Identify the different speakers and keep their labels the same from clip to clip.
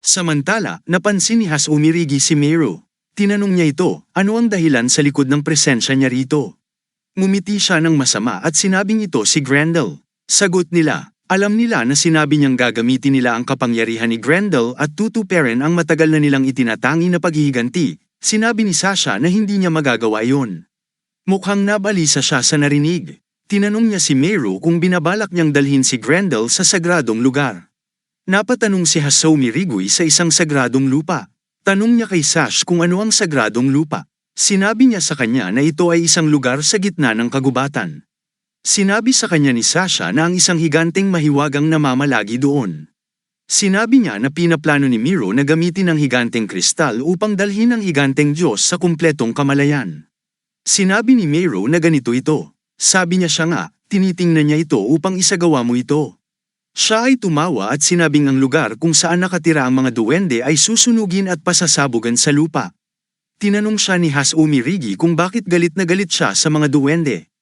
Speaker 1: Samantala, napansin ni Hasumirigi si Meru. Tinanong niya ito, ano ang dahilan sa likod ng presensya niya rito? Ngumiti siya ng masama at sinabing ito si Grendel. Sagot nila, alam nila na sinabi niyang gagamitin nila ang kapangyarihan ni Grendel at tutuperin ang matagal na nilang itinatangi na paghihiganti. Sinabi ni Sasha na hindi niya magagawa iyon. Mukhang nabalisa siya sa narinig. Tinanong niya si Meru kung binabalak niyang dalhin si Grendel sa sagradong lugar. Napatanong si Hasumirigi sa isang sagradong lupa. Tanong niya kay Sash kung ano ang sagradong lupa. Sinabi niya sa kanya na ito ay isang lugar sa gitna ng kagubatan. Sinabi sa kanya ni Sasha na ang isang higanteng mahiwagang namamalagi doon. Sinabi niya na pinaplano ni Meru na gamitin ang higanteng kristal upang dalhin ang higanteng Diyos sa kumpletong kamalayan. Sinabi ni Meru na ganito ito. Sabi niya siya nga, tinitingnan niya ito upang isagawa mo ito. Siya ay tumawa at sinabing ang lugar kung saan nakatira ang mga duwende ay susunugin at pasasabugan sa lupa. Tinanong siya ni Hasumirigi kung bakit galit na galit siya sa mga duwende.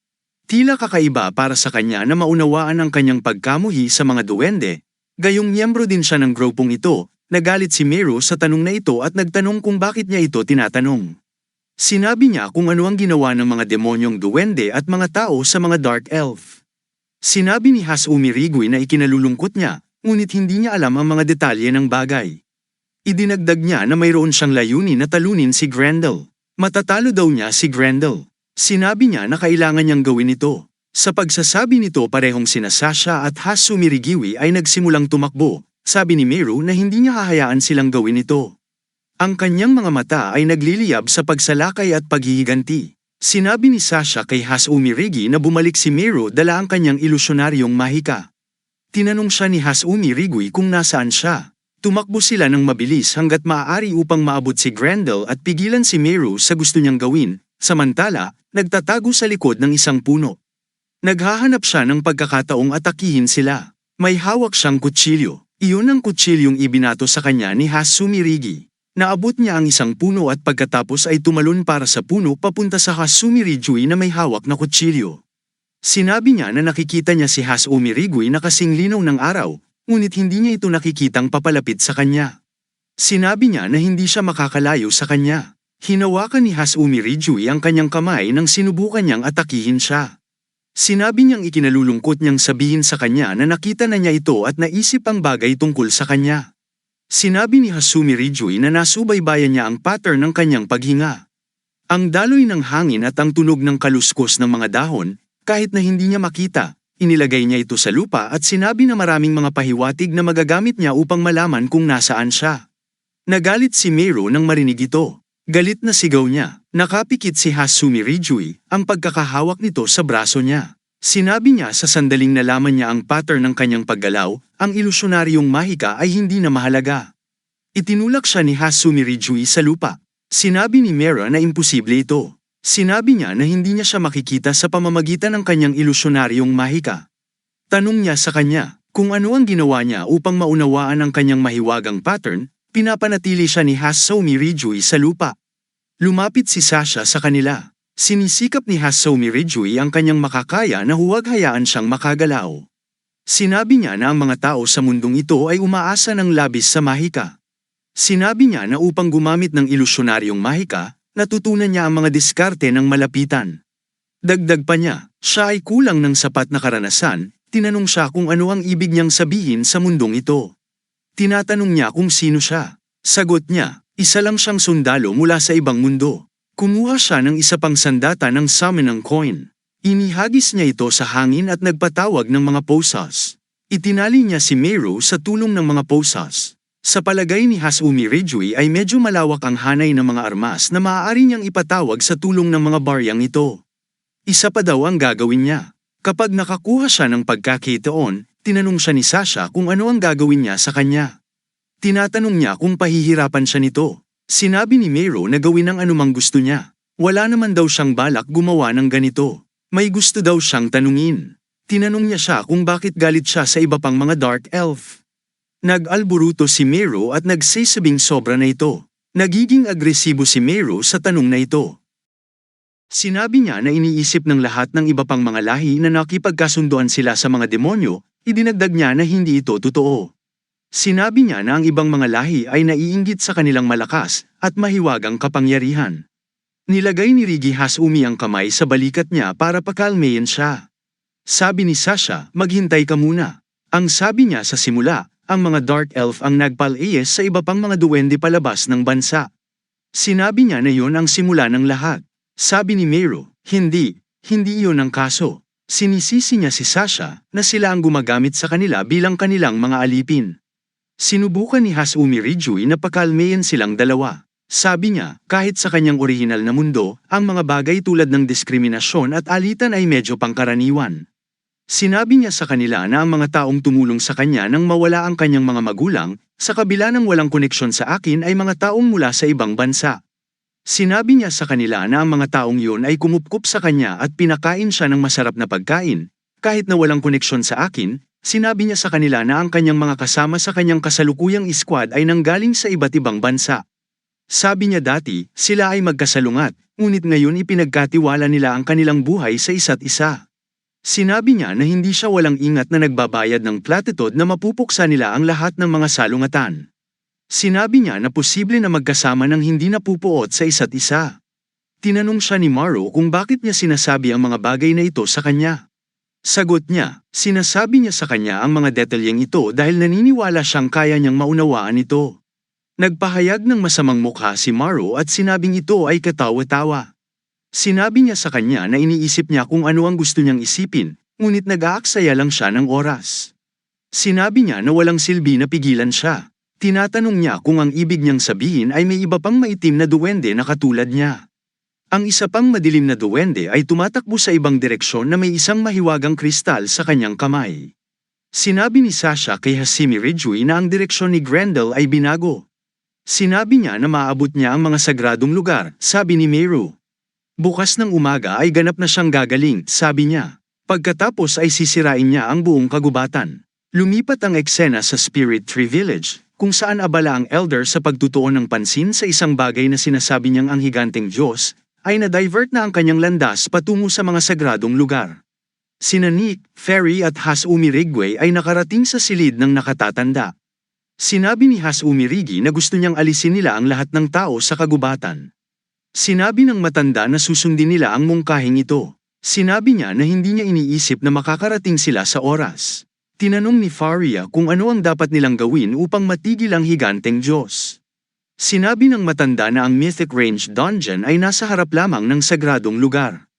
Speaker 1: Tila kakaiba para sa kanya na maunawaan ang kanyang pagkamuhi sa mga duwende. Gayong miyembro din siya ng grupong ito, nagalit si Meru sa tanong na ito at nagtanong kung bakit niya ito tinatanong. Sinabi niya kung ano ang ginawa ng mga demonyong duwende at mga tao sa mga Dark Elf. Sinabi ni Hasumirigi na ikinalulungkot niya, ngunit hindi niya alam ang mga detalye ng bagay. Idinagdag niya na mayroon siyang layunin na talunin si Grendel. Matatalo daw niya si Grendel. Sinabi niya na kailangan niyang gawin ito. Sa pagsasabi nito parehong sina Sasha at Hasumirigi ay nagsimulang tumakbo. Sabi ni Meru na hindi niya hahayaan silang gawin ito. Ang kanyang mga mata ay nagliliyab sa pagsalakay at paghihiganti. Sinabi ni Sasha kay Hasumirigi na bumalik si Meru dala ang kanyang ilusyonaryong mahika. Tinanong siya ni Hasumirigi kung nasaan siya. Tumakbo sila ng mabilis hanggat maaari upang maabot si Grendel at pigilan si Meru sa gusto niyang gawin, samantala, nagtatago sa likod ng isang puno. Naghahanap siya ng pagkakataong atakihin sila. May hawak siyang kutsilyo. Iyon ang kutsilyong ibinato sa kanya ni Hasumirigi. Naabot niya ang isang puno at pagkatapos ay tumalon para sa puno papunta sa Hasumirigi na may hawak na kutsilyo. Sinabi niya na nakikita niya si Hasumirigi na kasing linaw ng araw, ngunit hindi niya ito nakikitang papalapit sa kanya. Sinabi niya na hindi siya makakalayo sa kanya. Hinawakan ni Hasumirigi ang kanyang kamay nang sinubukan niyang atakihin siya. Sinabi niyang ikinalulungkot niyang sabihin sa kanya na nakita na niya ito at naisip ang bagay tungkol sa kanya. Sinabi ni Hasumirigi na nasubaybayan niya ang pattern ng kanyang paghinga. Ang daloy ng hangin at ang tunog ng kaluskos ng mga dahon, kahit na hindi niya makita, inilagay niya ito sa lupa at sinabi na maraming mga pahiwatig na magagamit niya upang malaman kung nasaan siya. Nagalit si Meru nang marinig ito. Galit na sigaw niya. Nakapikit si Hasumirigi, ang pagkakahawak nito sa braso niya. Sinabi niya sa sandaling nalaman niya ang pattern ng kanyang paggalaw, ang ilusyonaryong mahika ay hindi na mahalaga. Itinulak siya ni Hasumirigi sa lupa. Sinabi ni Meru na imposible ito. Sinabi niya na hindi niya siya makikita sa pamamagitan ng kanyang ilusyonaryong mahika. Tanong niya sa kanya kung ano ang ginawa niya upang maunawaan ang kanyang mahiwagang pattern, pinapanatili siya ni Hasumirigi sa lupa. Lumapit si Sasha sa kanila. Sinisikap ni Hasumirigi ang kanyang makakaya na huwag hayaan siyang makagalaw. Sinabi niya na ang mga tao sa mundong ito ay umaasa ng labis sa mahika. Sinabi niya na upang gumamit ng ilusyonaryong mahika, natutunan niya ang mga diskarte ng malapitan. Dagdag pa niya, siya ay kulang ng sapat na karanasan, tinanong siya kung ano ang ibig niyang sabihin sa mundong ito. Tinatanong niya kung sino siya. Sagot niya, isa lang siyang sundalo mula sa ibang mundo. Kumuha siya ng isa pang sandata ng Summoning Coin. Inihagis niya ito sa hangin at nagpatawag ng mga posas. Itinali niya si Meru sa tulong ng mga posas. Sa palagay ni Hasumirigi ay medyo malawak ang hanay ng mga armas na maaari niyang ipatawag sa tulong ng mga baryang ito. Isa pa daw ang gagawin niya. Kapag nakakuha siya ng pagkakitaon, tinanong siya ni Sasha kung ano ang gagawin niya sa kanya. Tinatanong niya kung pahihirapan siya nito. Sinabi ni Meru na gawin ang anumang gusto niya. Wala naman daw siyang balak gumawa ng ganito. May gusto daw siyang tanungin. Tinanong niya siya kung bakit galit siya sa iba pang mga Dark Elf. Nag-alburuto si Meru at nagsasabing sobra na ito. Nagiging agresibo si Meru sa tanong na ito. Sinabi niya na iniisip ng lahat ng iba pang mga lahi na nakipagkasunduan sila sa mga demonyo, idinagdag niya na hindi ito totoo. Sinabi niya na ang ibang mga lahi ay naiinggit sa kanilang malakas at mahiwagang kapangyarihan. Nilagay ni Rigi Hasumi ang kamay sa balikat niya para pakalmayin siya. Sabi ni Sasha, maghintay ka muna. Ang sabi niya sa simula, ang mga Dark Elf ang nagpalayas sa iba pang mga duwende palabas ng bansa. Sinabi niya na yon ang simula ng lahat. Sabi ni Meru, hindi iyon ang kaso. Sinisisi niya si Sasha na sila ang gumagamit sa kanila bilang kanilang mga alipin. Sinubukan ni Hasumi Rijui na pakalmayin silang dalawa. Sabi niya, kahit sa kanyang orihinal na mundo, ang mga bagay tulad ng diskriminasyon at alitan ay medyo pangkaraniwan. Sinabi niya sa kanila na ang mga taong tumulong sa kanya nang mawala ang kanyang mga magulang, sa kabila ng walang koneksyon sa akin ay mga taong mula sa ibang bansa. Sinabi niya sa kanila na ang mga taong yun ay kumupkup sa kanya at pinakain siya ng masarap na pagkain, kahit na walang koneksyon sa akin. Sinabi niya sa kanila na ang kanyang mga kasama sa kanyang kasalukuyang squad ay nanggaling sa iba't ibang bansa. Sabi niya dati, sila ay magkasalungat, ngunit ngayon ipinagkatiwala nila ang kanilang buhay sa isa't isa. Sinabi niya na hindi siya walang ingat na nagbabayad ng platitude na mapupuksa nila ang lahat ng mga salungatan. Sinabi niya na posible na magkasama ng hindi napupuot sa isa't isa. Tinanong siya ni Maru kung bakit niya sinasabi ang mga bagay na ito sa kanya. Sagot niya, sinasabi niya sa kanya ang mga detalyeng ito dahil naniniwala siyang kaya niyang maunawaan ito. Nagpahayag ng masamang mukha si Maru at sinabing ito ay katawa-tawa. Sinabi niya sa kanya na iniisip niya kung ano ang gusto niyang isipin, ngunit nag-aaksaya lang siya ng oras. Sinabi niya na walang silbi na pigilan siya. Tinatanong niya kung ang ibig niyang sabihin ay may iba pang maitim na duwende na katulad niya. Ang isa pang madilim na duwende ay tumatakbo sa ibang direksyon na may isang mahiwagang kristal sa kanyang kamay. Sinabi ni Sasha kay Hasumi Rijui na ang direksyon ni Grendel ay binago. Sinabi niya na maaabot niya ang mga sagradong lugar, sabi ni Meru. Bukas ng umaga ay ganap na siyang gagaling, sabi niya. Pagkatapos ay sisirain niya ang buong kagubatan. Lumipat ang eksena sa Spirit Tree Village, kung saan abala ang elder sa pagtutuon ng pansin sa isang bagay na sinasabi niyang ang higanteng Diyos, ay na-divert na ang kanyang landas patungo sa mga sagradong lugar. Sina Nick, Fairy at Hasumi Rigway ay nakarating sa silid ng nakatatanda. Sinabi ni Hasumi Rigi na gusto niyang alisin nila ang lahat ng tao sa kagubatan. Sinabi ng matanda na susundin nila ang mungkahing ito. Sinabi niya na hindi niya iniisip na makakarating sila sa oras. Tinanong ni Faria kung ano ang dapat nilang gawin upang matigil ang higanteng Diyos. Sinabi ng matanda na ang Mythic Range Dungeon ay nasa harap lamang ng sagradong lugar.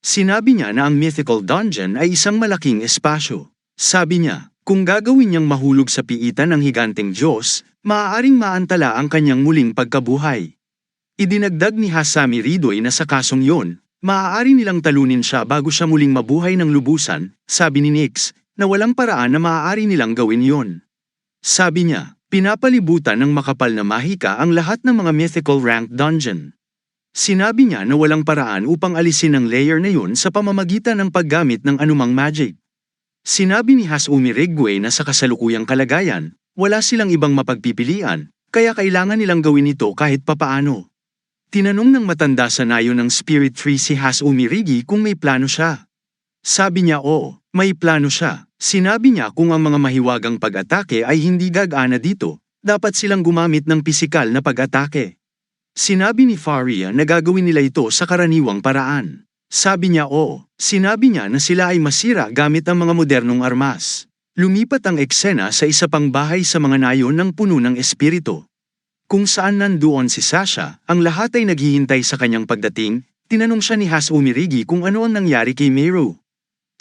Speaker 1: Sinabi niya na ang Mythical Dungeon ay isang malaking espasyo. Sabi niya, kung gagawin niyang mahulog sa piitan ng higanteng Diyos, maaaring maantala ang kanyang muling pagkabuhay. Idinagdag ni Hasumi Ridoi na sa kasong yon, maaari nilang talunin siya bago siya muling mabuhay ng lubusan, sabi ni Nix, na walang paraan na maaari nilang gawin yon. Sabi niya, pinapalibutan ng makapal na mahika ang lahat ng mga mythical rank dungeon. Sinabi niya na walang paraan upang alisin ang layer na yun sa pamamagitan ng paggamit ng anumang magic. Sinabi ni Hasumi Rigway na sa kasalukuyang kalagayan, wala silang ibang mapagpipilian, kaya kailangan nilang gawin ito kahit papaano. Tinanong ng matanda sa nayo ng Spirit Tree si Hasumi Rigi kung may plano siya. Sabi niya oo, may plano siya. Sinabi niya kung ang mga mahiwagang pag-atake ay hindi gagana dito, dapat silang gumamit ng pisikal na pag-atake. Sinabi ni Faria na gagawin nila ito sa karaniwang paraan. Sabi niya oo, sinabi niya na sila ay masira gamit ang mga modernong armas. Lumipat ang eksena sa isa pang bahay sa mga nayon ng puno ng espiritu. Kung saan nandoon si Sasha, ang lahat ay naghihintay sa kanyang pagdating, tinanong siya ni Hasumi Rigi kung ano ang nangyari kay Meru.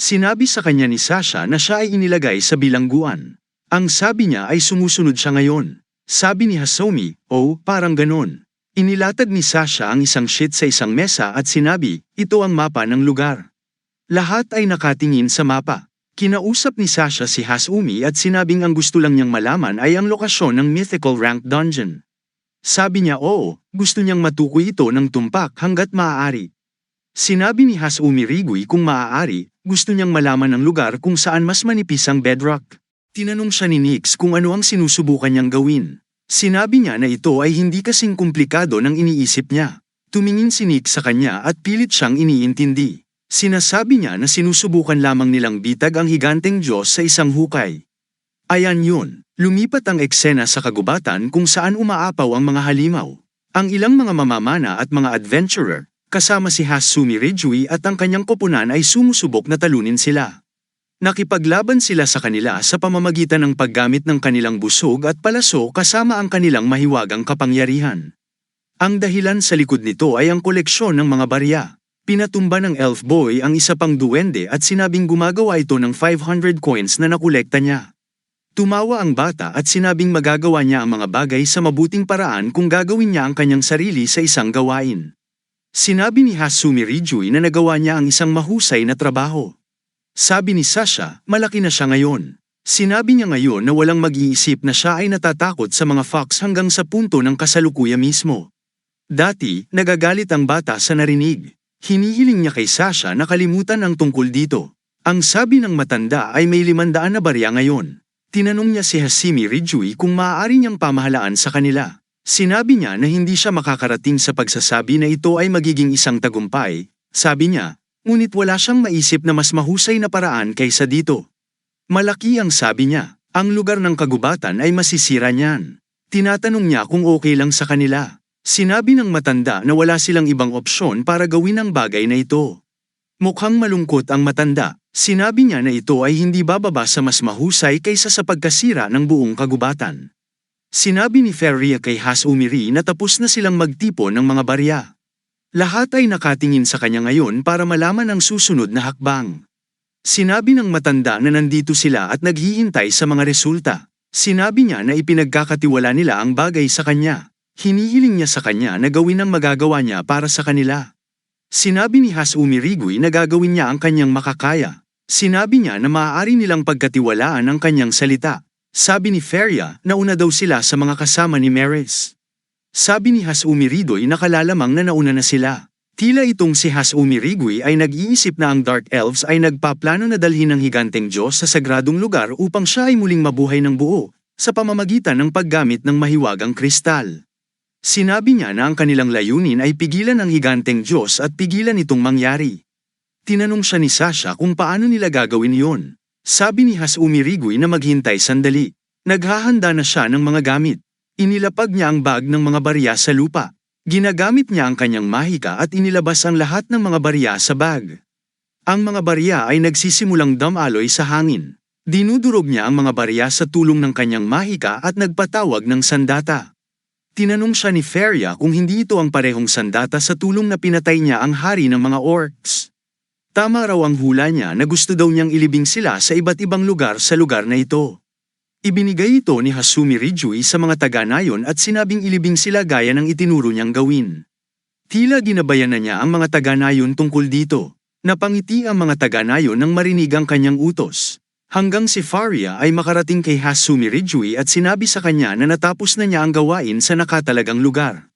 Speaker 1: Sinabi sa kanya ni Sasha na siya ay inilagay sa bilangguan. Ang sabi niya ay sumusunod siya ngayon. Sabi ni Hasumi, oh, parang ganon. Inilatag ni Sasha ang isang sheet sa isang mesa at sinabi, ito ang mapa ng lugar. Lahat ay nakatingin sa mapa. Kinausap ni Sasha si Hasumi at sinabing ang gusto lang niyang malaman ay ang lokasyon ng Mythical Rank Dungeon. Sabi niya oo, gusto niyang matukoy ito ng tumpak hanggat maaari. Sinabi ni Hasumi Rigui kung maaari, gusto niyang malaman ang lugar kung saan mas manipis ang bedrock. Tinanong siya ni Nix kung ano ang sinusubukan niyang gawin. Sinabi niya na ito ay hindi kasing komplikado ng iniisip niya. Tumingin si Nick sa kanya at pilit siyang iniintindi. Sinasabi niya na sinusubukan lamang nilang bitag ang higanteng Diyos sa isang hukay. Ayan yun, lumipat ang eksena sa kagubatan kung saan umaapaw ang mga halimaw. Ang ilang mga mamamana at mga adventurer, kasama si Hasumi Rijui at ang kanyang koponan ay sumusubok na talunin sila. Nakipaglaban sila sa kanila sa pamamagitan ng paggamit ng kanilang busog at palaso kasama ang kanilang mahiwagang kapangyarihan. Ang dahilan sa likod nito ay ang koleksyon ng mga barya. Pinatumba ng Elf Boy ang isa pang duwende at sinabing gumagawa ito ng 500 coins na nakolekta niya. Tumawa ang bata at sinabing magagawa niya ang mga bagay sa mabuting paraan kung gagawin niya ang kanyang sarili sa isang gawain. Sinabi ni Hasumi Rijui na nagawa niya ang isang mahusay na trabaho. Sabi ni Sasha, malaki na siya ngayon. Sinabi niya ngayon na walang mag-iisip na siya ay natatakot sa mga fox hanggang sa punto ng kasalukuya mismo. Dati, nagagalit ang bata sa narinig. Hinihiling niya kay Sasha na kalimutan ang tungkol dito. Ang sabi ng matanda ay may 500 na barya ngayon. Tinanong niya si Hasumi Rijui kung maaari niyang pamahalaan sa kanila. Sinabi niya na hindi siya makakarating sa pagsasabi na ito ay magiging isang tagumpay. Sabi niya, ngunit wala siyang maisip na mas mahusay na paraan kaysa dito. Malaki ang sabi niya, ang lugar ng kagubatan ay masisira niyan. Tinatanong niya kung okay lang sa kanila. Sinabi ng matanda na wala silang ibang opsyon para gawin ang bagay na ito. Mukhang malungkot ang matanda. Sinabi niya na ito ay hindi bababa sa mas mahusay kaysa sa pagkasira ng buong kagubatan. Sinabi ni Feria kay Hasumi na tapos na silang magtipon ng mga barya. Lahat ay nakatingin sa kanya ngayon para malaman ang susunod na hakbang. Sinabi ng matanda na nandito sila at naghihintay sa mga resulta. Sinabi niya na ipinagkakatiwala nila ang bagay sa kanya. Hinihiling niya sa kanya na gawin ang magagawa niya para sa kanila. Sinabi ni Hasumi Rijui na gagawin niya ang kanyang makakaya. Sinabi niya na maaari nilang pagkatiwalaan ang kanyang salita. Sabi ni Feria na una daw sila sa mga kasama ni Maris. Sabi ni Hasumi Rijui na nakalalamang na nauna na sila. Tila itong si Hasumi Rijui ay nag-iisip na ang Dark Elves ay nagpaplano na dalhin ng higanteng Diyos sa sagradong lugar upang siya ay muling mabuhay ng buo, sa pamamagitan ng paggamit ng mahiwagang kristal. Sinabi niya na ang kanilang layunin ay pigilan ang higanteng Diyos at pigilan itong mangyari. Tinanong siya ni Sasha kung paano nila gagawin iyon. Sabi ni Hasumi Rijui na maghintay sandali. Naghahanda na siya ng mga gamit. Inilapag niya ang bag ng mga barya sa lupa. Ginagamit niya ang kanyang mahika at inilabas ang lahat ng mga barya sa bag. Ang mga barya ay nagsisimulang dumaloy sa hangin. Dinudurog niya ang mga barya sa tulong ng kanyang mahika at nagpatawag ng sandata. Tinanong siya ni Feria kung hindi ito ang parehong sandata sa tulong na pinatay niya ang hari ng mga orcs. Tama raw ang hula niya na gusto daw niyang ilibing sila sa iba't ibang lugar sa lugar na ito. Ibinigay ito ni Hasumi Rijui sa mga taga-nayon at sinabing ilibing sila gaya ng itinuro niyang gawin. Tila ginabayan na niya ang mga taga-nayon tungkol dito. Napangiti ang mga taga-nayon nang marinig ang kanyang utos. Hanggang si Faria ay makarating kay Hasumi Rijui at sinabi sa kanya na natapos na niya ang gawain sa nakatalagang lugar.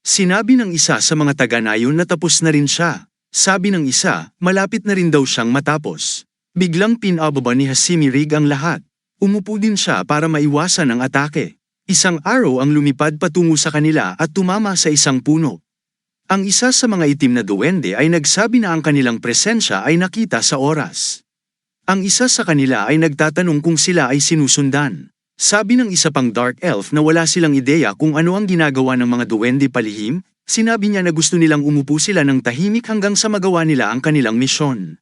Speaker 1: Sinabi ng isa sa mga taga-nayon na tapos na rin siya. Sabi ng isa, malapit na rin daw siyang matapos. Biglang pinababa ni Hasumi Rig ang lahat. Umupo din siya para maiwasan ang atake. Isang araw ang lumipad patungo sa kanila at tumama sa isang puno. Ang isa sa mga itim na duwende ay nagsabi na ang kanilang presensya ay nakita sa oras. Ang isa sa kanila ay nagtatanong kung sila ay sinusundan. Sabi ng isa pang Dark Elf na wala silang ideya kung ano ang ginagawa ng mga duwende palihim, sinabi niya na gusto nilang umupo sila ng tahimik hanggang sa magawa nila ang kanilang misyon.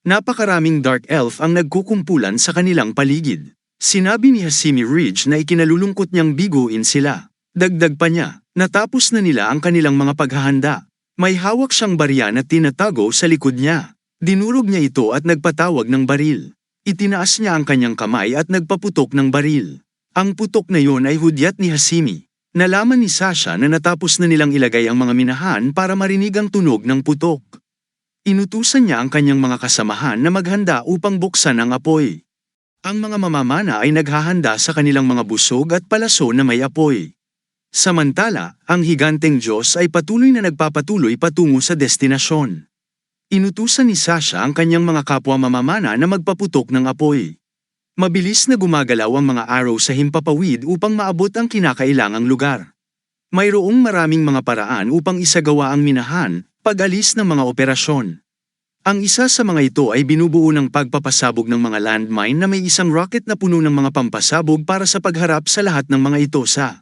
Speaker 1: Napakaraming Dark Elf ang nagkukumpulan sa kanilang paligid. Sinabi ni Hasumi Ridge na ikinalulungkot niyang biguin sila. Dagdag pa niya, natapos na nila ang kanilang mga paghahanda. May hawak siyang barya na tinatago sa likod niya. Dinurog niya ito at nagpatawag ng baril. Itinaas niya ang kanyang kamay at nagpaputok ng baril. Ang putok na yon ay hudyat ni Hasumi. Nalaman ni Sasha na natapos na nilang ilagay ang mga minahan para marinig ang tunog ng putok. Inutusan niya ang kanyang mga kasamahan na maghanda upang buksan ang apoy. Ang mga mamamana ay naghahanda sa kanilang mga busog at palaso na may apoy. Samantala, ang higanteng Diyos ay patuloy na nagpapatuloy patungo sa destinasyon. Inutusan ni Sasha ang kanyang mga kapwa mamamana na magpaputok ng apoy. Mabilis na gumagalaw ang mga arrow sa himpapawid upang maabot ang kinakailangang lugar. Mayroong maraming mga paraan upang isagawa ang minahan, pag-alis ng mga operasyon. Ang isa sa mga ito ay binubuo ng pagpapasabog ng mga landmine na may isang rocket na puno ng mga pampasabog para sa pagharap sa lahat ng mga ito sa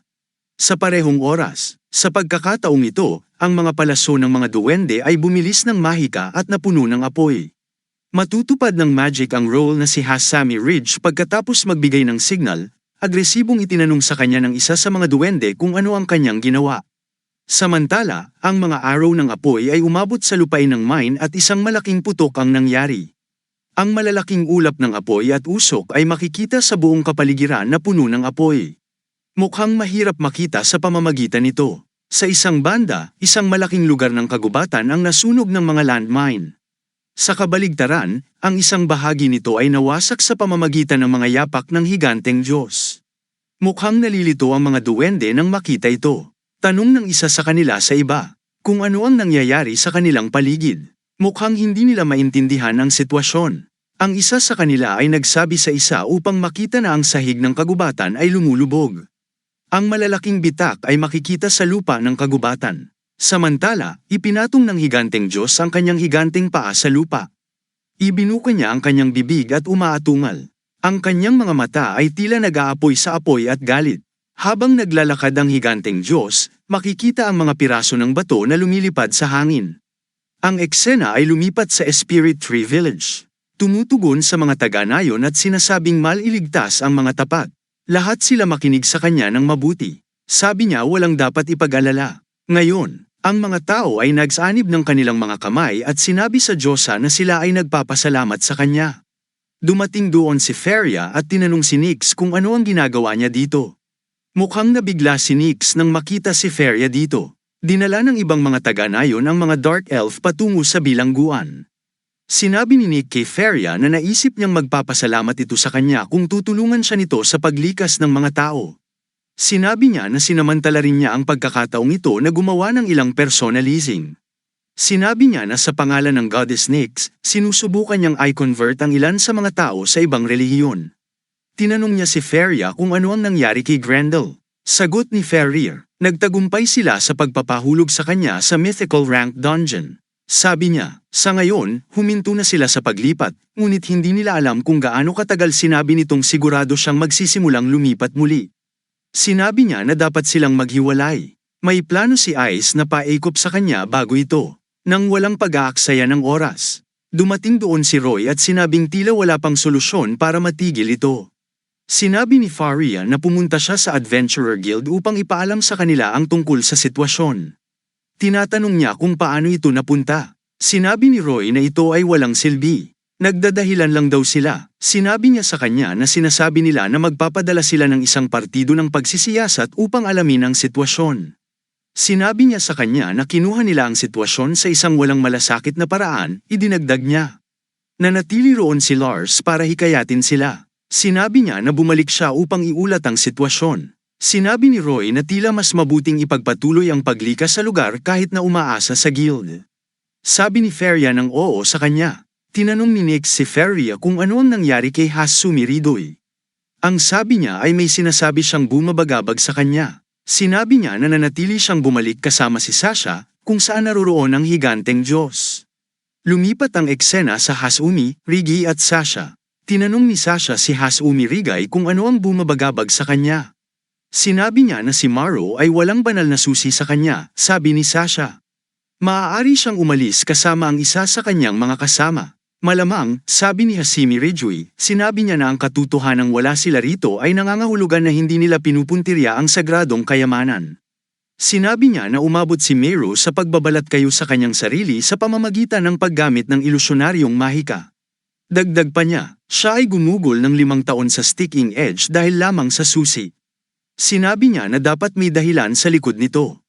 Speaker 1: parehong oras. Sa pagkakataong ito, ang mga palaso ng mga duwende ay bumilis ng mahika at napuno ng apoy. Matutupad ng magic ang role na si Hasami Ridge pagkatapos magbigay ng signal, agresibong itinanong sa kanya ng isa sa mga duwende kung ano ang kanyang ginawa. Samantala, ang mga araw ng apoy ay umabot sa lupain ng mine at isang malaking putok ang nangyari. Ang malalaking ulap ng apoy at usok ay makikita sa buong kapaligiran na puno ng apoy. Mukhang mahirap makita sa pamamagitan nito. Sa isang banda, isang malaking lugar ng kagubatan ang nasunog ng mga landmine. Sa kabaligtaran, ang isang bahagi nito ay nawasak sa pamamagitan ng mga yapak ng higanteng Diyos. Mukhang nalilito ang mga duwende nang makita ito. Tanong ng isa sa kanila sa iba, kung ano ang nangyayari sa kanilang paligid. Mukhang hindi nila maintindihan ang sitwasyon. Ang isa sa kanila ay nagsabi sa isa upang makita na ang sahig ng kagubatan ay lumulubog. Ang malalaking bitak ay makikita sa lupa ng kagubatan. Samantala, ipinatong ng higanteng Diyos ang kanyang higanteng paa sa lupa. Ibinuka niya ang kanyang bibig at umaatungal. Ang kanyang mga mata ay tila nag-aapoy sa apoy at galit. Habang naglalakad ang higanteng Diyos, makikita ang mga piraso ng bato na lumilipad sa hangin. Ang eksena ay lumipat sa Spirit Tree Village. Tumutugon sa mga taga-nayon at sinasabing maliligtas ang mga tapat. Lahat sila makinig sa kanya ng mabuti. Sabi niya walang dapat ipag-alala. Ngayon, ang mga tao ay nagsanib ng kanilang mga kamay at sinabi sa Diyosa na sila ay nagpapasalamat sa kanya. Dumating doon si Feria at tinanong si Nyx kung ano ang ginagawa niya dito. Mukhang nabigla si Nyx nang makita si Feria dito. Dinala ng ibang mga taga-nayon ang mga Dark Elf patungo sa bilangguan. Sinabi ni Nick kay Feria na naisip niyang magpapasalamat ito sa kanya kung tutulungan siya nito sa paglikas ng mga tao. Sinabi niya na sinamantala rin niya ang pagkakataong ito na gumawa ng ilang personalizing. Sinabi niya na sa pangalan ng Goddess Nyx, sinusubukan niyang i-convert ang ilan sa mga tao sa ibang relihiyon. Tinanong niya si Feria kung ano ang nangyari kay Grendel. Sagot ni Feria, nagtagumpay sila sa pagpapahulog sa kanya sa mythical rank dungeon. Sabi niya, sa ngayon, huminto na sila sa paglipat, ngunit hindi nila alam kung gaano katagal. Sinabi nitong sigurado siyang magsisimulang lumipat muli. Sinabi niya na dapat silang maghiwalay. May plano si Ice na paikop sa kanya bago ito. Nang walang pag-aaksaya ng oras, dumating doon si Roy at sinabing tila wala pang solusyon para matigil ito. Sinabi ni Faria na pumunta siya sa Adventurer Guild upang ipaalam sa kanila ang tungkol sa sitwasyon. Tinatanong niya kung paano ito napunta. Sinabi ni Roy na ito ay walang silbi. Nagdadahilan lang daw sila. Sinabi niya sa kanya na sinasabi nila na magpapadala sila ng isang partido ng pagsisiyasat upang alamin ang sitwasyon. Sinabi niya sa kanya na kinuha nila ang sitwasyon sa isang walang malasakit na paraan, idinagdag niya. Nanatili roon si Lars para hikayatin sila. Sinabi niya na bumalik siya upang iulat ang sitwasyon. Sinabi ni Roy na tila mas mabuting ipagpatuloy ang paglikas sa lugar kahit na umaasa sa guild. Sabi ni Feria ng oo sa kanya. Tinanong ni Nyx si Feria kung ano ang nangyari kay Hasumi Ridoy. Ang sabi niya ay may sinasabi siyang bumabagabag sa kanya. Sinabi niya na nanatili siyang bumalik kasama si Sasha kung saan naroroon ang higanteng Diyos. Lumipat ang eksena sa Hasumi, Rigi at Sasha. Tinanong ni Sasha si Hasumi Rigay kung ano ang bumabagabag sa kanya. Sinabi niya na si Maro ay walang banal na susi sa kanya, sabi ni Sasha. Maaari siyang umalis kasama ang isa sa kanyang mga kasama. Malamang, sabi ni Hasumi Ridgway, sinabi niya na ang katotohanang wala sila rito ay nangangahulugan na hindi nila pinupuntirya ang sagradong kayamanan. Sinabi niya na umabot si Mero sa pagbabalat kayo sa kanyang sarili sa pamamagitan ng paggamit ng ilusyonaryong mahika. Dagdag pa niya, siya ay gumugol ng 5 taon sa sticking edge dahil lamang sa susi. Sinabi niya na dapat may dahilan sa likod nito.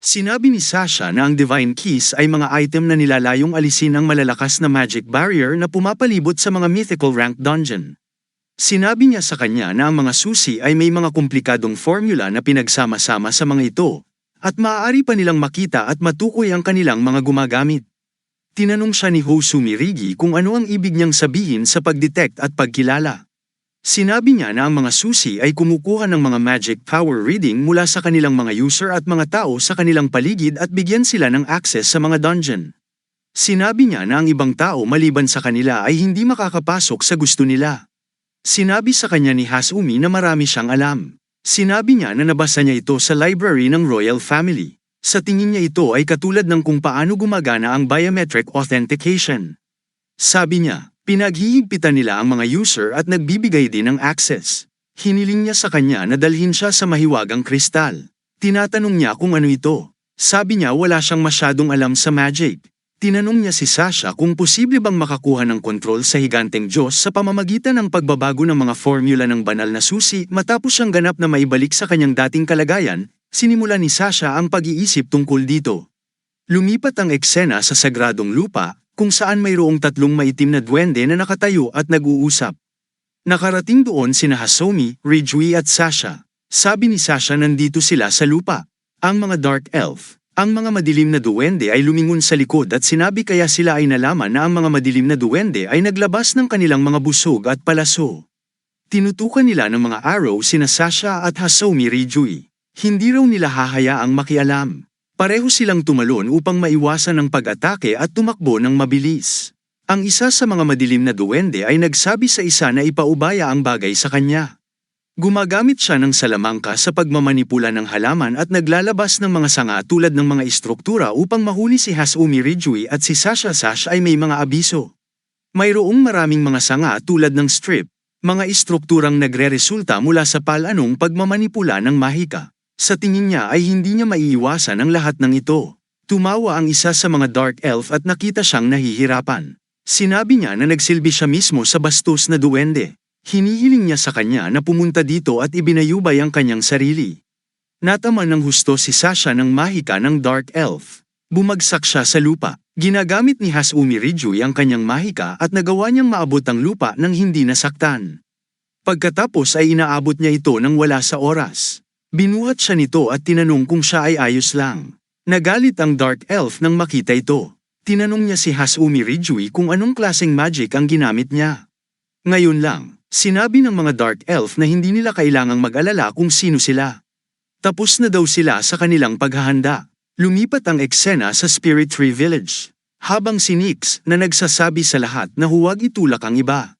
Speaker 1: Sinabi ni Sasha na ang Divine Keys ay mga item na nilalayong alisin ang malalakas na magic barrier na pumapalibot sa mga mythical rank dungeon. Sinabi niya sa kanya na ang mga susi ay may mga komplikadong formula na pinagsama-sama sa mga ito, at maaari pa nilang makita at matukoy ang kanilang mga gumagamit. Tinanong siya ni Hasumi Rigi kung ano ang ibig niyang sabihin sa pagdetect at pagkilala. Sinabi niya na ang mga susi ay kumukuha ng mga magic power reading mula sa kanilang mga user at mga tao sa kanilang paligid at bigyan sila ng access sa mga dungeon. Sinabi niya na ang ibang tao maliban sa kanila ay hindi makakapasok sa gusto nila. Sinabi sa kanya ni Hasumi na marami siyang alam. Sinabi niya na nabasa niya ito sa library ng Royal Family. Sa tingin niya ito ay katulad ng kung paano gumagana ang biometric authentication. Sabi niya, pinaghihigpitan nila ang mga user at nagbibigay din ng access. Hiniling niya sa kanya na dalhin siya sa mahiwagang kristal. Tinatanong niya kung ano ito. Sabi niya wala siyang masyadong alam sa magic. Tinanong niya si Sasha kung posible bang makakuha ng kontrol sa higanteng Diyos sa pamamagitan ng pagbabago ng mga formula ng banal na susi matapos siyang ganap na maibalik sa kanyang dating kalagayan. Sinimula ni Sasha ang pag-iisip tungkol dito. Lumipat ang eksena sa sagradong lupa, kung saan mayroong tatlong maitim na duwende na nakatayo at nag-uusap. Nakarating doon sina Hasumi, Ridgeway at Sasha. Sabi ni Sasha nandito sila sa lupa. Ang mga dark elf, ang mga madilim na duwende ay lumingon sa likod at sinabi kaya sila ay nalaman na ang mga madilim na duwende ay naglabas ng kanilang mga busog at palaso. Tinutukan nila ng mga arrow sina Sasha at Hasumi Ridgeway. Hindi raw nila hahayaang makialam. Pareho silang tumalon upang maiwasan ang pag-atake at tumakbo ng mabilis. Ang isa sa mga madilim na duwende ay nagsabi sa isa na ipaubaya ang bagay sa kanya. Gumagamit siya ng salamangka sa pagmamanipula ng halaman at naglalabas ng mga sanga tulad ng mga istruktura upang mahuli si Hasumi Ridgeway at si Sasha. Sasha ay may mga abiso. Mayroong maraming mga sanga tulad ng strip, mga istrukturang nagre-resulta mula sa palanong pagmamanipula ng mahika. Sa tingin niya ay hindi niya maiiwasan ang lahat ng ito. Tumawa ang isa sa mga dark elf at nakita siyang nahihirapan. Sinabi niya na nagsilbi siya mismo sa bastos na duwende. Hinihiling niya sa kanya na pumunta dito at ibinayubay ang kanyang sarili. Nataman ng husto si Sasha ng mahika ng dark elf. Bumagsak siya sa lupa. Ginagamit ni Hasumi Ridgeway ang kanyang mahika at nagawa niyang maabot ang lupa nang hindi nasaktan. Pagkatapos ay inaabot niya ito nang wala sa oras. Binuhat siya nito at tinanong kung siya ay ayos lang. Nagalit ang dark elf nang makita ito. Tinanong niya si Hasumi Ridgeway kung anong klaseng magic ang ginamit niya. Ngayon lang, sinabi ng mga dark elf na hindi nila kailangang mag-alala kung sino sila. Tapos na daw sila sa kanilang paghahanda. Lumipat ang eksena sa Spirit Tree Village. Habang si Nyx na nagsasabi sa lahat na huwag itulak ang iba.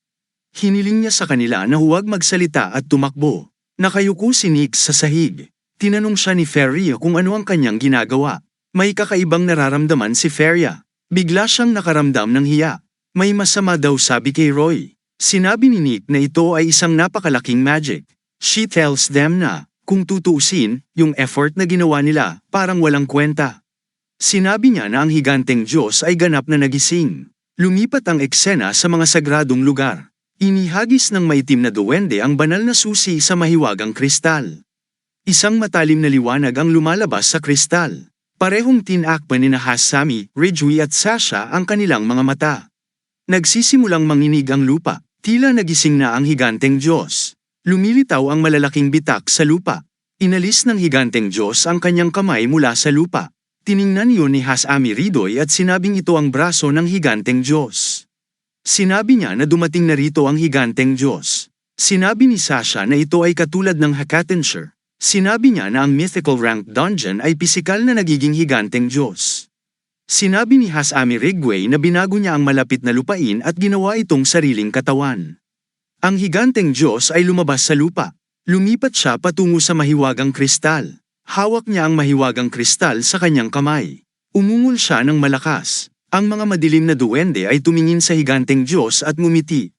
Speaker 1: Hiniling niya sa kanila na huwag magsalita at tumakbo. Nakayuko si Nyx sa sahig. Tinanong siya ni Feria kung ano ang kanyang ginagawa. May kakaibang nararamdaman si Feria. Bigla siyang nakaramdam ng hiya. May masama daw sabi kay Roy. Sinabi ni Nick na ito ay isang napakalaking magic. She tells them na, kung tutuusin, yung effort na ginawa nila, parang walang kwenta. Sinabi niya na ang higanteng Diyos ay ganap na nagising. Lumipat ang eksena sa mga sagradong lugar. Inihagis ng maitim na duwende ang banal na susi sa mahiwagang kristal. Isang matalim na liwanag ang lumalabas sa kristal. Parehong tinakpan ni Hasumi, Ridgeway at Sasha ang kanilang mga mata. Nagsisimulang manginig ang lupa, tila nagising na ang higanteng Diyos. Lumilitaw ang malalaking bitak sa lupa. Inalis ng higanteng Diyos ang kanyang kamay mula sa lupa. Tiningnan iyon ni Hasumi Ridgeway at sinabing ito ang braso ng higanteng Diyos. Sinabi niya na dumating na rito ang higanteng Diyos. Sinabi ni Sasha na ito ay katulad ng Hakatenshire. Sinabi niya na ang mythical rank dungeon ay pisikal na nagiging higanteng Diyos. Sinabi ni Hasumi Ridgeway na binago niya ang malapit na lupain at ginawa itong sariling katawan. Ang higanteng Diyos ay lumabas sa lupa. Lumipat siya patungo sa mahiwagang kristal. Hawak niya ang mahiwagang kristal sa kanyang kamay. Umungol siya ng malakas. Ang mga madilim na duwende ay tumingin sa higanteng Diyos at ngumiti.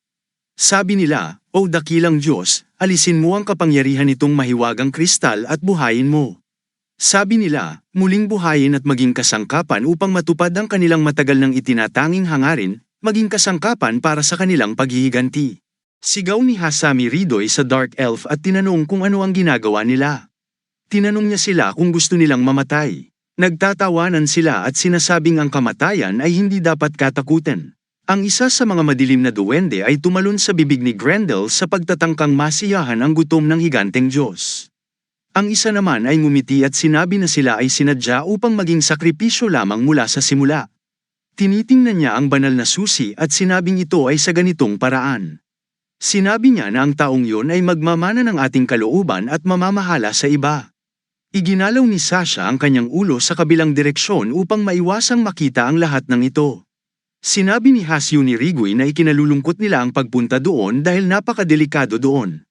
Speaker 1: Sabi nila, "O dakilang Diyos, alisin mo ang kapangyarihan nitong mahiwagang kristal at buhayin mo." Sabi nila, muling buhayin at maging kasangkapan upang matupad ang kanilang matagal nang itinatanging hangarin, maging kasangkapan para sa kanilang paghihiganti. Sigaw ni Hasumi Ridgeway sa Dark Elf at tinanong kung ano ang ginagawa nila. Tinanong niya sila kung gusto nilang mamatay. Nagtatawanan sila at sinasabing ang kamatayan ay hindi dapat katakutan. Ang isa sa mga madilim na duwende ay tumalon sa bibig ni Grendel sa pagtatangkang masiyahan ang gutom ng higanteng Diyos. Ang isa naman ay ngumiti at sinabi na sila ay sinadya upang maging sakripisyo lamang mula sa simula. Tinitingnan niya ang banal na susi at sinabing ito ay sa ganitong paraan. Sinabi niya na ang taong yun ay magmamana ng ating kalooban at mamamahala sa iba. Iginalaw ni Sasha ang kanyang ulo sa kabilang direksyon upang maiwasang makita ang lahat ng ito. Sinabi ni Hasyu ni Rigui na ikinalulungkot nila ang pagpunta doon dahil napakadelikado doon.